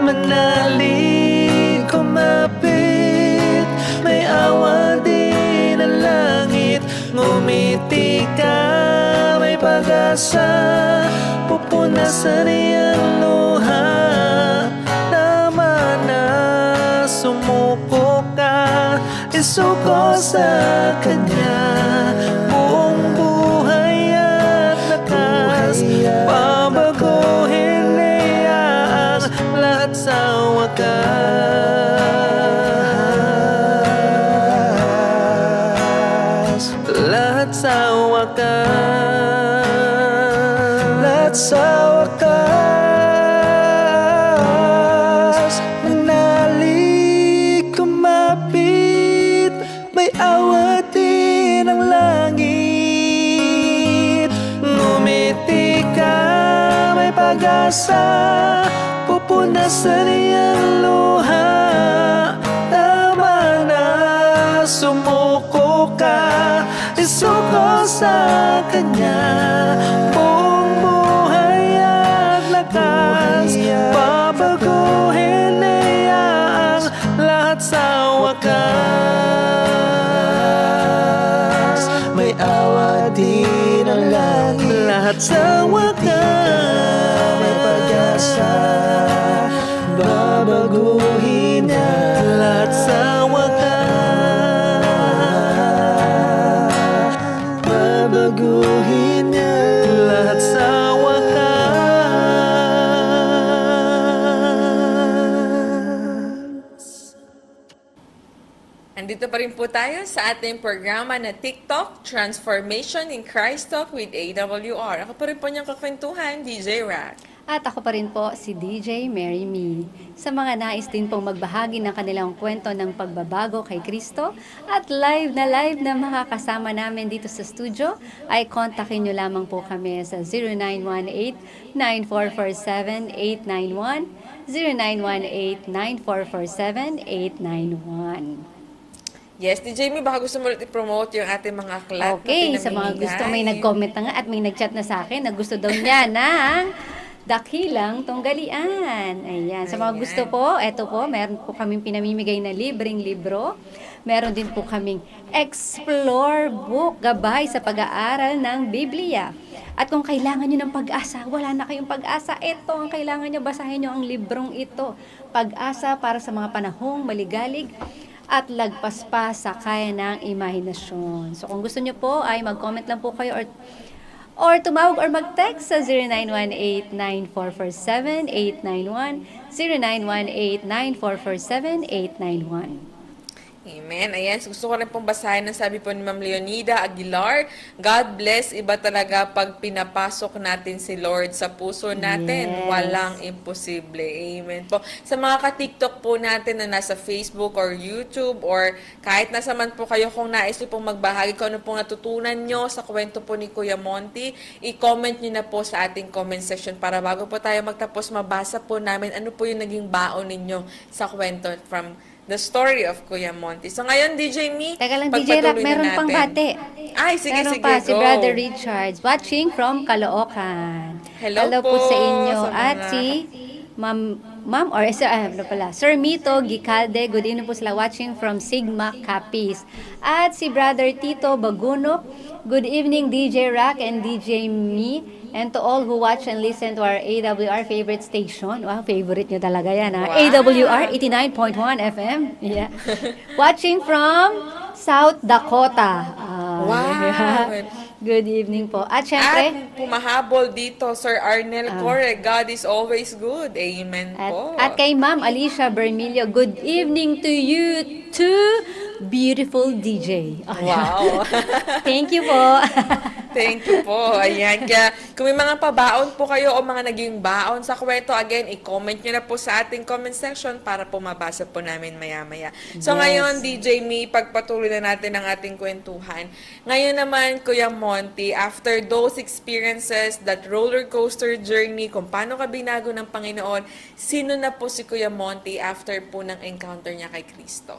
Manalig, kumapit, may awa din ang langit. Ngumiti ka, may pag-asa, pupunasan iyang luha. Tama na, sumuko ka, isuko sa Kanya. Buong buhay at lakas, babaguhin niya ang lahat sa wakas. Lahat sa wakas. Lahat sa wakas. Manalig, kumapit, may awa din ang langit. Ngumiti ka, may pag-asa, pupunasan iyang luha. Tama na, sumuko ka, isuko sa Kanya. Buong buhay at lakas, babaguhin niya ang lahat sa wakas. May awa din ang langit, lahat sa wakas. May pag-asa, babaguhin niya lahat sa wakas. Babaguhin niya lahat sa wakas. Andito pa rin po tayo sa ating programa na TikTok, Transformation in Christ Talk with AWR. Ako pa rin po niyang kakwentuhan, DJ Rack. At ako pa rin po si DJ Mary Me. Sa mga nais din pong magbahagi ng kanilang kwento ng pagbabago kay Kristo at live na makakasama namin dito sa studio, ay kontakin nyo lamang po kami sa 0918-9447-891, 0918-9447-891. Yes, DJ Me, baka gusto mo ulit i-promote yung ating mga aklat. Okay, na sa mga pinamimigay. gusto, may nag-comment na nga at may nag-chat na sa akin na gusto daw niya ng Dakilang Tunggalian. Ayan. Sa mga Ayan. gusto po, eto po, meron po kaming pinamimigay na libreng libro. Meron din po kaming Explore Book, gabay sa pag-aaral ng Biblia. At kung kailangan nyo ng pag-asa, wala na kayong pag-asa, ito ang kailangan nyo, basahin nyo ang librong ito. Pag-asa para sa mga panahong maligalig at lagpas pa sa kaya ng imahinasyon. So kung gusto nyo po ay mag-comment lang po kayo or tumawag or mag-text sa 0918-9447-891, 0918-9447-891. Amen. Ayan, so gusto ko rin pong basahin ang sabi po ni Ma'am Leonida Aguilar. God bless, iba talaga pag pinapasok natin si Lord sa puso natin. Yes. Walang imposible. Amen po. Sa mga ka-TikTok po natin na nasa Facebook or YouTube or kahit nasa man po kayo, kung nais niyo pong magbahagi kung ano pong natutunan nyo sa kwento po ni Kuya Monty, i-comment nyo na po sa ating comment section para bago po tayo magtapos, mabasa po namin ano po yung naging baon ninyo sa kwento from the story of Kuya Monty. So ngayon, DJ Me, Teka lang, DJ Rock, pagpatuloy na meron natin. pang bate. Ay, sige, Meron sige, pa, si go. Brother Richards, watching from Caloocan. Hello po po sa inyo. sa mga- At si Ma'am Ma'am, or Sir Mito Gicalde, good evening po sila watching from Sigma Capiz. At si Brother Tito Bagunok, good evening DJ Rock and DJ Me. And to all who watch and listen to our AWR favorite station. Wow, favorite nyo talaga yan, ha? Wow. AWR 89.1 FM. Yeah. Watching from South Dakota. Wow. Good evening po. At syempre, At pumahabol dito, Sir Arnel Corre, God is always good. Amen po. at kay Ma'am Alicia Bermilio, good evening to you too, beautiful DJ. Wow. Thank you po. Thank you po. Ayan. Kaya kung may mga pabaon po kayo o mga naging baon sa kwento, again, i-comment nyo na po sa ating comment section para po mabasa po namin maya-maya. So Yes. ngayon, DJ Me, pagpatuloy na natin ang ating kwentuhan. Ngayon naman, Kuya Monty, after those experiences, that roller coaster journey, kung paano ka binago ng Panginoon, sino na po si Kuya Monty after po ng encounter niya kay Kristo?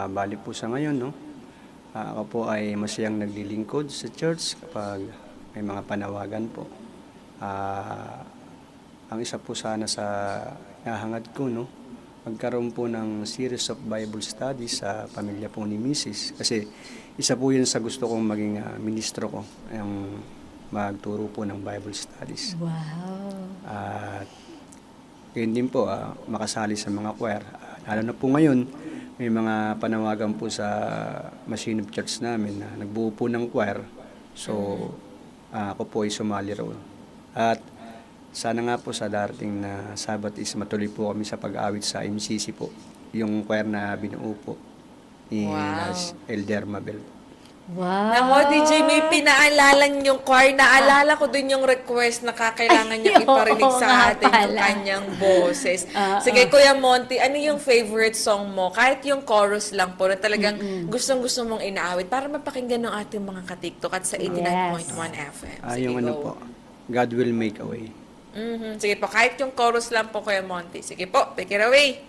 Bali po sa ngayon, no? Ako po ay masayang naglilingkod sa church kapag may mga panawagan po. Ang isa po sana sa nahangad ko, no? Magkaroon po ng series of Bible studies sa pamilya po ni Mrs. Kasi isa po yun sa gusto kong maging ministro ko, yung magturo po ng Bible studies. Wow. At yun din po, makasali sa mga choir. Lalo na po ngayon, may mga panawagan po sa Machine of Church namin na nagbuo po ng choir. So, ako po ay sumali roon. At sana nga po sa darating na Sabat is matuloy po kami sa pag-awit sa MCC po. Yung choir na binuo po ni Wow. Elder Mabel. Wow. Nako, DJ, may pinaalala yung choir. Naalala ko din yung request na kakailangan niyang Ay, iparinig oo sa nga atin yung pala. kanyang boses. Sige, Kuya Monty, ano yung favorite song mo? Kahit yung chorus lang po na talagang gustong-gusto mong inaawit para mapakinggan ng ating mga katiktok at sa 89.1 FM. Sige, Yung ano go. po, God will make a way. Sige po, kahit yung chorus lang po, Kuya Monty. Sige po, take it away.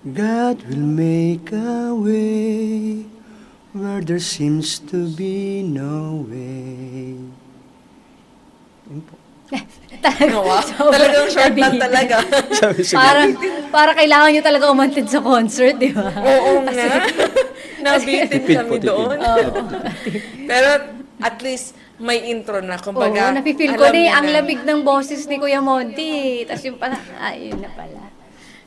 God will make a way where there seems to be no way. Yun po. Wow. Sobrang Talagang short na nabitin. talaga. Sabi sa para kailangan nyo talaga umantid sa concert, di ba? Oo nga. Nabitin Tipid kami po, tipid. doon. Pero at least may intro na. Kumbaga, Oo, nafe-feel ko alam na niyo ang na. lamig ng boses ni Kuya Monty. Tapos yung pala, ayun na pala.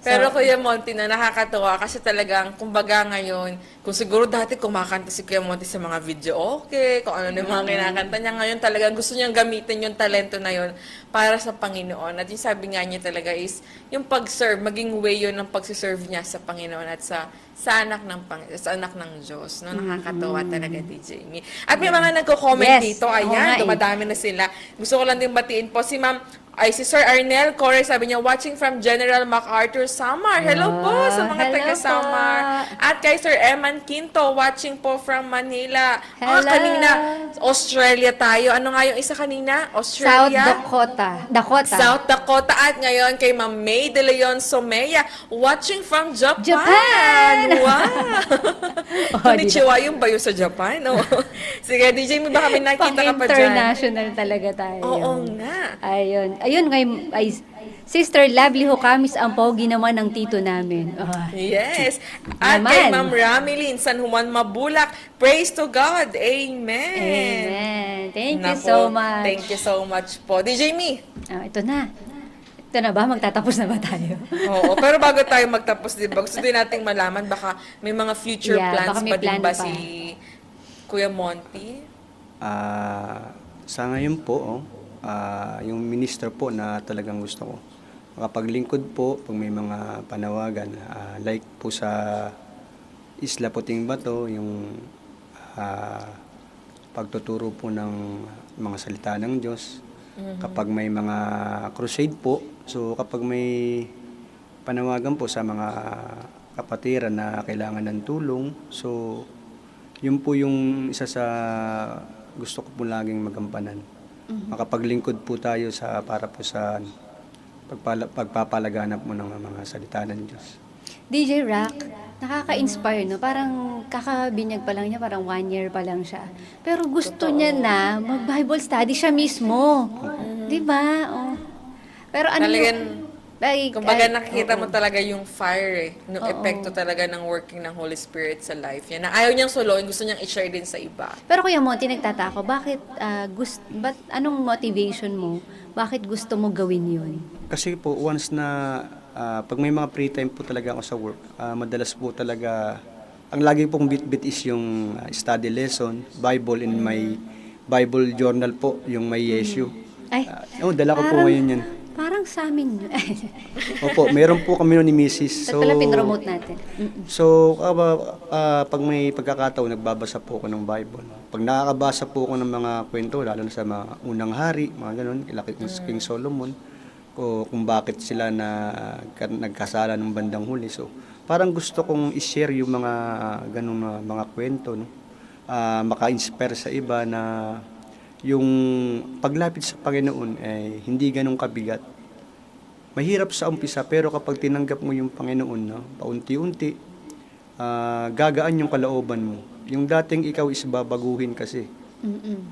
Pero Kuya Monty na nakakatuwa kasi talagang, kumbaga ngayon, kung siguro dati kumakanta si Kuya Monty sa mga video, okay, kung ano na yung mga kinakanta niya, ngayon talagang gusto niyang gamitin yung talento na yun para sa Panginoon. At yung sabi nga niya talaga is, yung pag-serve, maging way yun ng pag-serve niya sa Panginoon at sa anak ng Diyos. No? Nakakatuwa talaga, DJ Me. At may mga nagko-comment Yes. dito, Oo nga ayan, eh. dumadami na sila. Gusto ko lang din batiin po si si Sir Arnel Corre, sabi niya, watching from General MacArthur, Samar. Hello po sa mga Hello taga Samar. po. At kay Sir Eman Quinto, watching po from Manila. Hello. Kanina, Australia tayo. Ano nga yung isa kanina? South Australia? Dakota. South Dakota. At ngayon kay Ma'am May De Leon Someya, watching from Japan. Japan! Wow! Oh, Konnichiwa yung bayo sa Japan. Oh. Sige, DJ, may baka may nakita ka pa dyan. Pang-international talaga tayo. Oo nga. Ayun ngayon, ay, Sister Lovely Hokamis ang pogi naman ng tito namin. Yes. At kay Naman. Ma'am Ramilin San Juan Mabulak, praise to God. Amen. Amen. Thank you Nako, so much. Thank you so much po. DJ Me. Ito na. Ito na ba? Magtatapos na ba tayo? Oo, pero bago tayo magtapos, di ba, gusto din nating malaman, baka may mga future Yeah, plans baka may pa din plan ba pa. si Kuya Monty? Sa ngayon po, yung minister po na talagang gusto ko. Makapaglingkod po pag may mga panawagan. Like po sa Isla Puting Bato, yung pagtuturo po ng mga salita ng Diyos. Kapag may mga crusade po, so kapag may panawagan po sa mga kapatiran na kailangan ng tulong, so yun po yung isa sa gusto ko po laging magampanan. Makapaglingkod po tayo para po sa pagpapalaganap mo ng mga salita ng Diyos. DJ Rock, nakaka-inspire, no? Parang kakabinyag pa lang niya, parang 1 year pa lang siya. Pero gusto niya na mag-Bible study siya mismo. Di ba? Oh. Pero ano Talagang, Kumbaga nakikita mo talaga yung fire yung epekto talaga ng working ng Holy Spirit sa life niya. Na ayaw niyang soloin, gusto niyang i-share din sa iba. Pero Kuya Monty, nagtataka ako, anong motivation mo? Bakit gusto mo gawin yun? Kasi po, once na pag may mga free time po talaga ako sa work, madalas po talaga, ang lagi pong bit-bit is yung study lesson, Bible in my Bible journal po, yung may Yeshu. Ay, Dala ko po ngayon yan. parang sa amin yun. Opo, meron po kami nun ni Mrs. Ba't pala pinromote natin? So, pag may pagkakataon, nagbabasa po ako ng Bible. Pag nakakabasa po ako ng mga kwento, lalo na sa mga unang hari, mga ganun, King Solomon, kung bakit sila nagkasala ng bandang huli. So, parang gusto kong i-share yung mga ganung mga kwento, no? Maka-inspire sa iba na yung paglapit sa Panginoon ay hindi ganun kabigat. Mahirap sa umpisa, pero kapag tinanggap mo yung Panginoon, no, paunti-unti, gagaan yung kalooban mo. Yung dating ikaw is babaguhin kasi.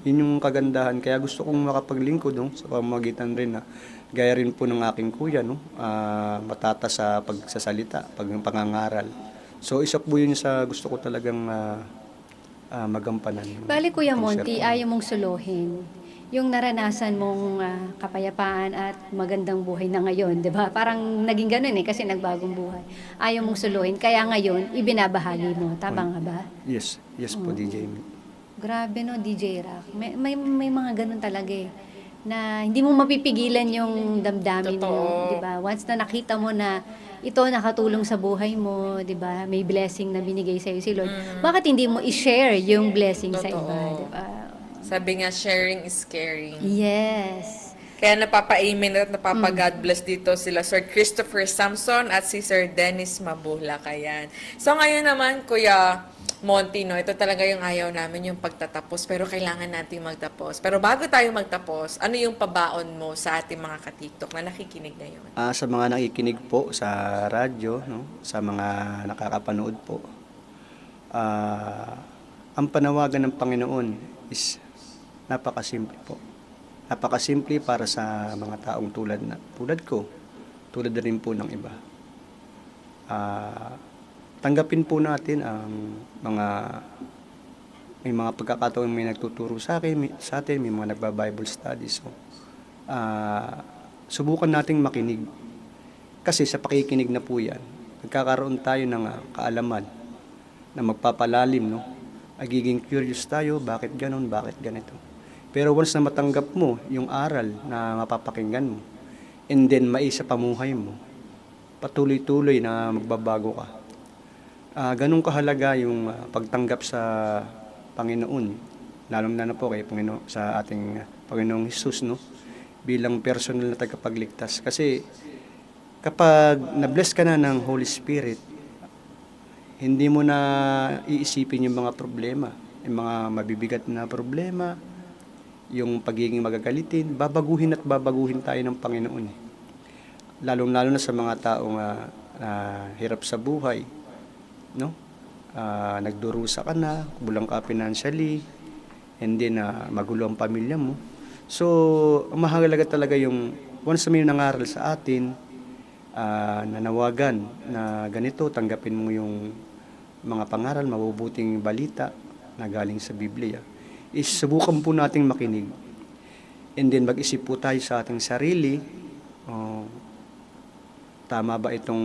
Yun yung kagandahan. Kaya gusto kong makapaglingkod, no, sa pamamagitan rin na gaya rin po ng aking kuya, no, matata sa pagsasalita, pangangaral. So isa po yun sa gusto ko talagang magampanan. Bali, Kuya Monty, sermon. ayaw mong suluhin yung naranasan mong kapayapaan at magandang buhay na ngayon, di ba? Parang naging ganun kasi nagbagong buhay. Ayaw mong suluhin, kaya ngayon, ibinabahagi mo. Tama nga ba? Yes po, DJ. Grabe no, DJ Rock. May mga ganun talaga na hindi mo mapipigilan yung damdamin mo, Totoo. di ba? Once na nakita mo na ito nakatulong sa buhay mo, di ba? May blessing na binigay sa iyo si Lord. Bakit hindi mo i-share yung blessing sa iba, Totoo. di ba? Sabi nga, sharing is caring. Yes. Kaya napapa-amen at napapa-God bless dito sila Sir Christopher Samson at si Sir Dennis Mabula. Kayan. So ngayon naman, Kuya Monty, no, ito talaga yung ayaw namin, yung pagtatapos. Pero kailangan natin magtapos. Pero bago tayo magtapos, ano yung pabaon mo sa ating mga katiktok na nakikinig ngayon? Sa mga nakikinig po sa radyo, no, sa mga nakakapanood po, ang panawagan ng Panginoon is napakasimple po. Napakasimple para sa mga taong tulad ko, tulad na rin po ng iba. Tanggapin po natin ang may mga pagkakataon may nagtuturo sa atin, may mga nagba-Bible studies. So, subukan nating makinig. Kasi sa pakikinig na po yan, nagkakaroon tayo ng kaalaman na magpapalalim, no? Magiging curious tayo, bakit ganon, bakit ganito. Pero once na matanggap mo yung aral na mapapakinggan mo, and then maisa pamuhay mo, patuloy-tuloy na magbabago ka. Ganun kahalaga yung pagtanggap sa Panginoon, lalong na po kay Panginoon, sa ating Panginoong Hesus, no? Bilang personal na tagapagligtas. Kasi kapag na-bless ka na ng Holy Spirit, hindi mo na iisipin yung mga problema, yung mga mabibigat na problema, yung pagiging magagalitin, babaguhin at babaguhin tayo ng Panginoon. Lalong-lalo na sa mga taong hirap sa buhay, no? Nagdurusa ka na, kulang ka financially, and then magulo ang pamilya mo. So, ang mahalaga talaga yung once na may nangaral sa atin, nanawagan na ganito, tanggapin mo yung mga pangaral, mabubuting balita na galing sa Biblia, is subukan po nating makinig. And then mag-isip po tayo sa ating sarili, tama ba itong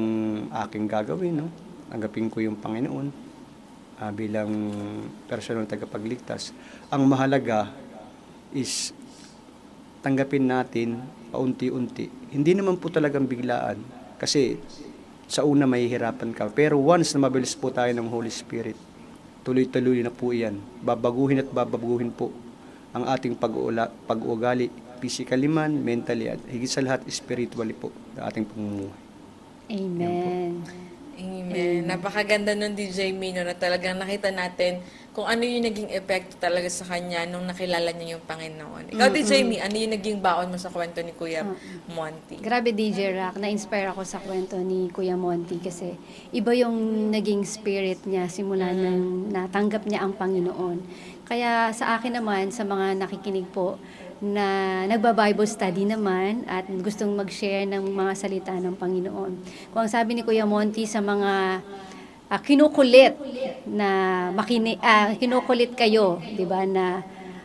aking gagawin, no? Tanggapin ko yung Panginoon bilang personal tagapagligtas. Ang mahalaga is tanggapin natin paunti-unti. Hindi naman po talagang biglaan kasi sa una mahihirapan ka. Pero once na mabilis po tayo ng Holy Spirit, tuloy-tuloy na po yan. Babaguhin at babaguhin po ang ating pag-uugali, physically man, mentally, at higit sa lahat, spiritually po, na ating pamumuhay. Amen. Amen. Napakaganda nun, DJ Mino, na talagang nakita natin kung ano yung naging epekto talaga sa kanya nung nakilala niya yung Panginoon. Ikaw, DJ Mi, ano yung naging baon mo sa kwento ni Kuya Monty? Grabe, DJ Rock, na-inspire ako sa kwento ni Kuya Monty kasi iba yung naging spirit niya simula nang natanggap niya ang Panginoon. Kaya sa akin naman, sa mga nakikinig po, na nagba-Bible study naman at gustong mag-share ng mga salita ng Panginoon. Kung ang sabi ni Kuya Monty sa mga kinukulit na kinukulit kayo, 'di ba, na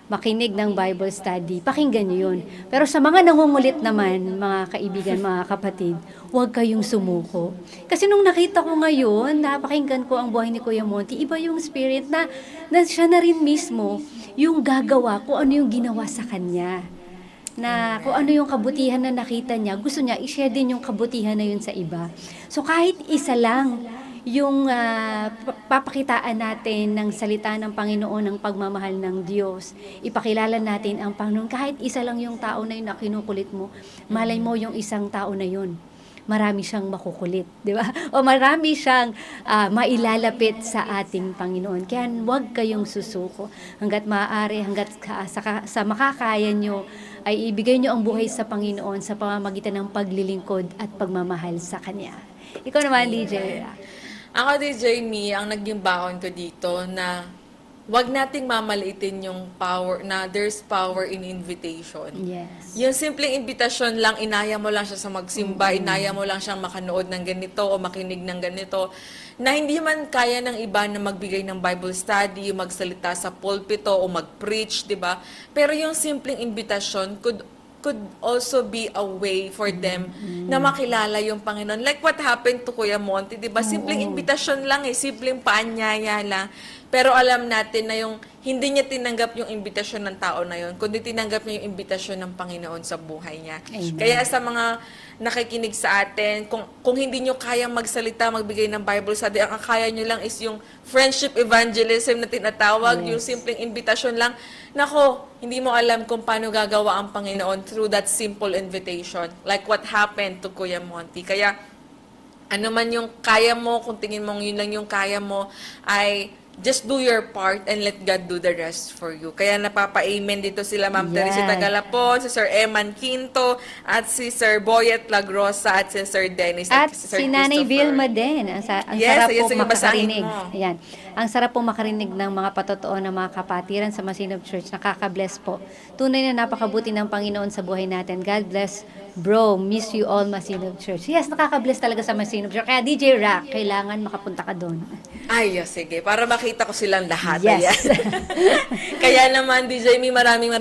makinig ng Bible study, pakinggan niyo 'yun. Pero sa mga nangungulit naman, mga kaibigan, mga kapatid, huwag kayong sumuko. Kasi nung nakita ko ngayon, napakinggan ko ang buhay ni Kuya Monty, iba yung spirit na siya na rin mismo yung gagawa kung ano yung ginawa sa kanya. Na kung ano yung kabutihan na nakita niya, gusto niya i-share din yung kabutihan na yun sa iba. So kahit isa lang yung papakitaan natin ng salita ng Panginoon, ng pagmamahal ng Diyos, ipakilala natin ang Panginoon, kahit isa lang yung tao na yun na kinukulit mo, malay mo yung isang tao na yun, marami siyang makukulit, di ba? O marami siyang mailalapit sa ating Panginoon. Kaya huwag kayong susuko. Hanggat maaari, hanggat sa makakaya nyo, ay ibigay nyo ang buhay sa Panginoon sa pamamagitan ng paglilingkod at pagmamahal sa Kanya. Ikaw naman, DJ. Ako, DJ Me, ang naging baon ko dito na wag nating mamaliitin yung power, na there's power in invitation. Yes. Yung simpleng invitation lang, inaya mo lang siya sa magsimba, inaya mo lang siyang makanood ng ganito o makinig ng ganito, na hindi man kaya ng iba na magbigay ng Bible study, magsalita sa pulpito o mag-preach, di ba? Pero yung simpleng invitation could also be a way for them na makilala yung Panginoon. Like what happened to Kuya Monty, di ba? Simpleng invitation lang simpleng paanyaya lang. Pero alam natin na yung hindi niya tinanggap yung imbitasyon ng tao na yun, kundi tinanggap niya yung imbitasyon ng Panginoon sa buhay niya. Amen. Kaya sa mga nakikinig sa atin, kung hindi nyo kayang magsalita, magbigay ng Bible study, ang kaya nyo lang is yung friendship evangelism na tinatawag, yung simpleng imbitasyon lang. Nako, hindi mo alam kung paano gagawa ang Panginoon through that simple invitation. Like what happened to Kuya Monty. Kaya, ano man yung kaya mo, kung tingin mong yun lang yung kaya mo, ay just do your part and let God do the rest for you. Kaya napapa-amen dito sila Ma'am Teresita Galapon, si Sir Eman Quinto, at si Sir Boyet Lagrosa, at si Sir Dennis, At si Sir si Nanay Christopher. Vilma din. Ang Yes, sarap yes, po sige, basahin makarinig. mo. Ayan. Ang sarap po makarinig ng mga patotoo ng mga kapatiran sa Masinop Church. Nakaka-bless po. Tunay na napakabuti ng Panginoon sa buhay natin. God bless, bro. Miss you all, Masinop Church. Yes, nakaka-bless talaga sa Masinop Church. Kaya DJ Rock, kailangan makapunta ka doon. Ay, sige. Para makita ko silang lahat. Yes. Ayan. Kaya naman, DJ Me, maraming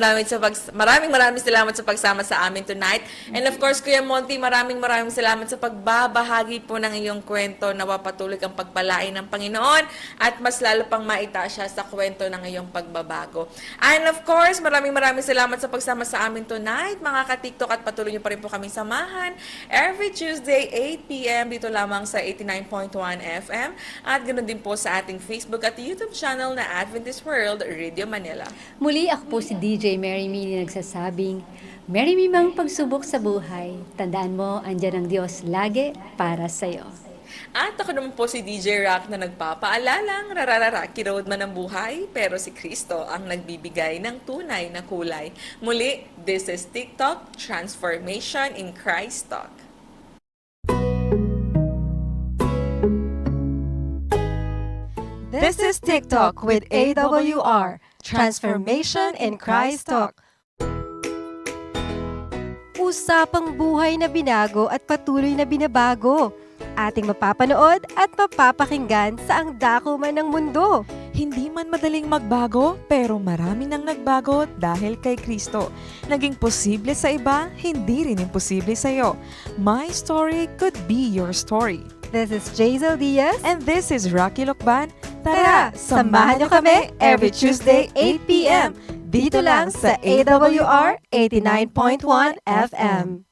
salamat sa pagsama sa amin tonight. And of course, Kuya Monty, maraming salamat sa pagbabahagi po ng iyong kwento na wapatuloy ang pagpalain ng Panginoon at mas lalo pang maitaas siya sa kwento ng iyong pagbabago. And of course, maraming salamat sa pagsama sa amin tonight, mga ka-TikTok, at patuloy niyo pa rin po kami samahan every Tuesday, 8 p.m. dito lamang sa 89.1 FM at ganoon din po sa ating Facebook at YouTube channel na Adventist World Radio Manila. Muli, ako po si DJ Mary Me na nagsasabing, Mary Me mang pagsubok sa buhay. Tandaan mo, andyan ang Diyos lagi para sa'yo. At ako naman po si DJ Rock na nagpapaalalang rarararaki road man ang buhay, pero si Kristo ang nagbibigay ng tunay na kulay. Muli, this is TikTok, Transformation in Christ Talk. This is TikTok with AWR, Transformation in Christ Talk. Usapang buhay na binago at patuloy na binabago. Ating mapapanood at mapapakinggan sa ang dako man ng mundo. Hindi man madaling magbago, pero marami nang nagbago dahil kay Kristo. Naging posible sa iba, hindi rin imposible sa iyo. My story could be your story. This is Jazel Diaz. And this is Rocky Lokban. Tara, samahan niyo kami every Tuesday 8 p.m. dito lang sa AWR 89.1 FM.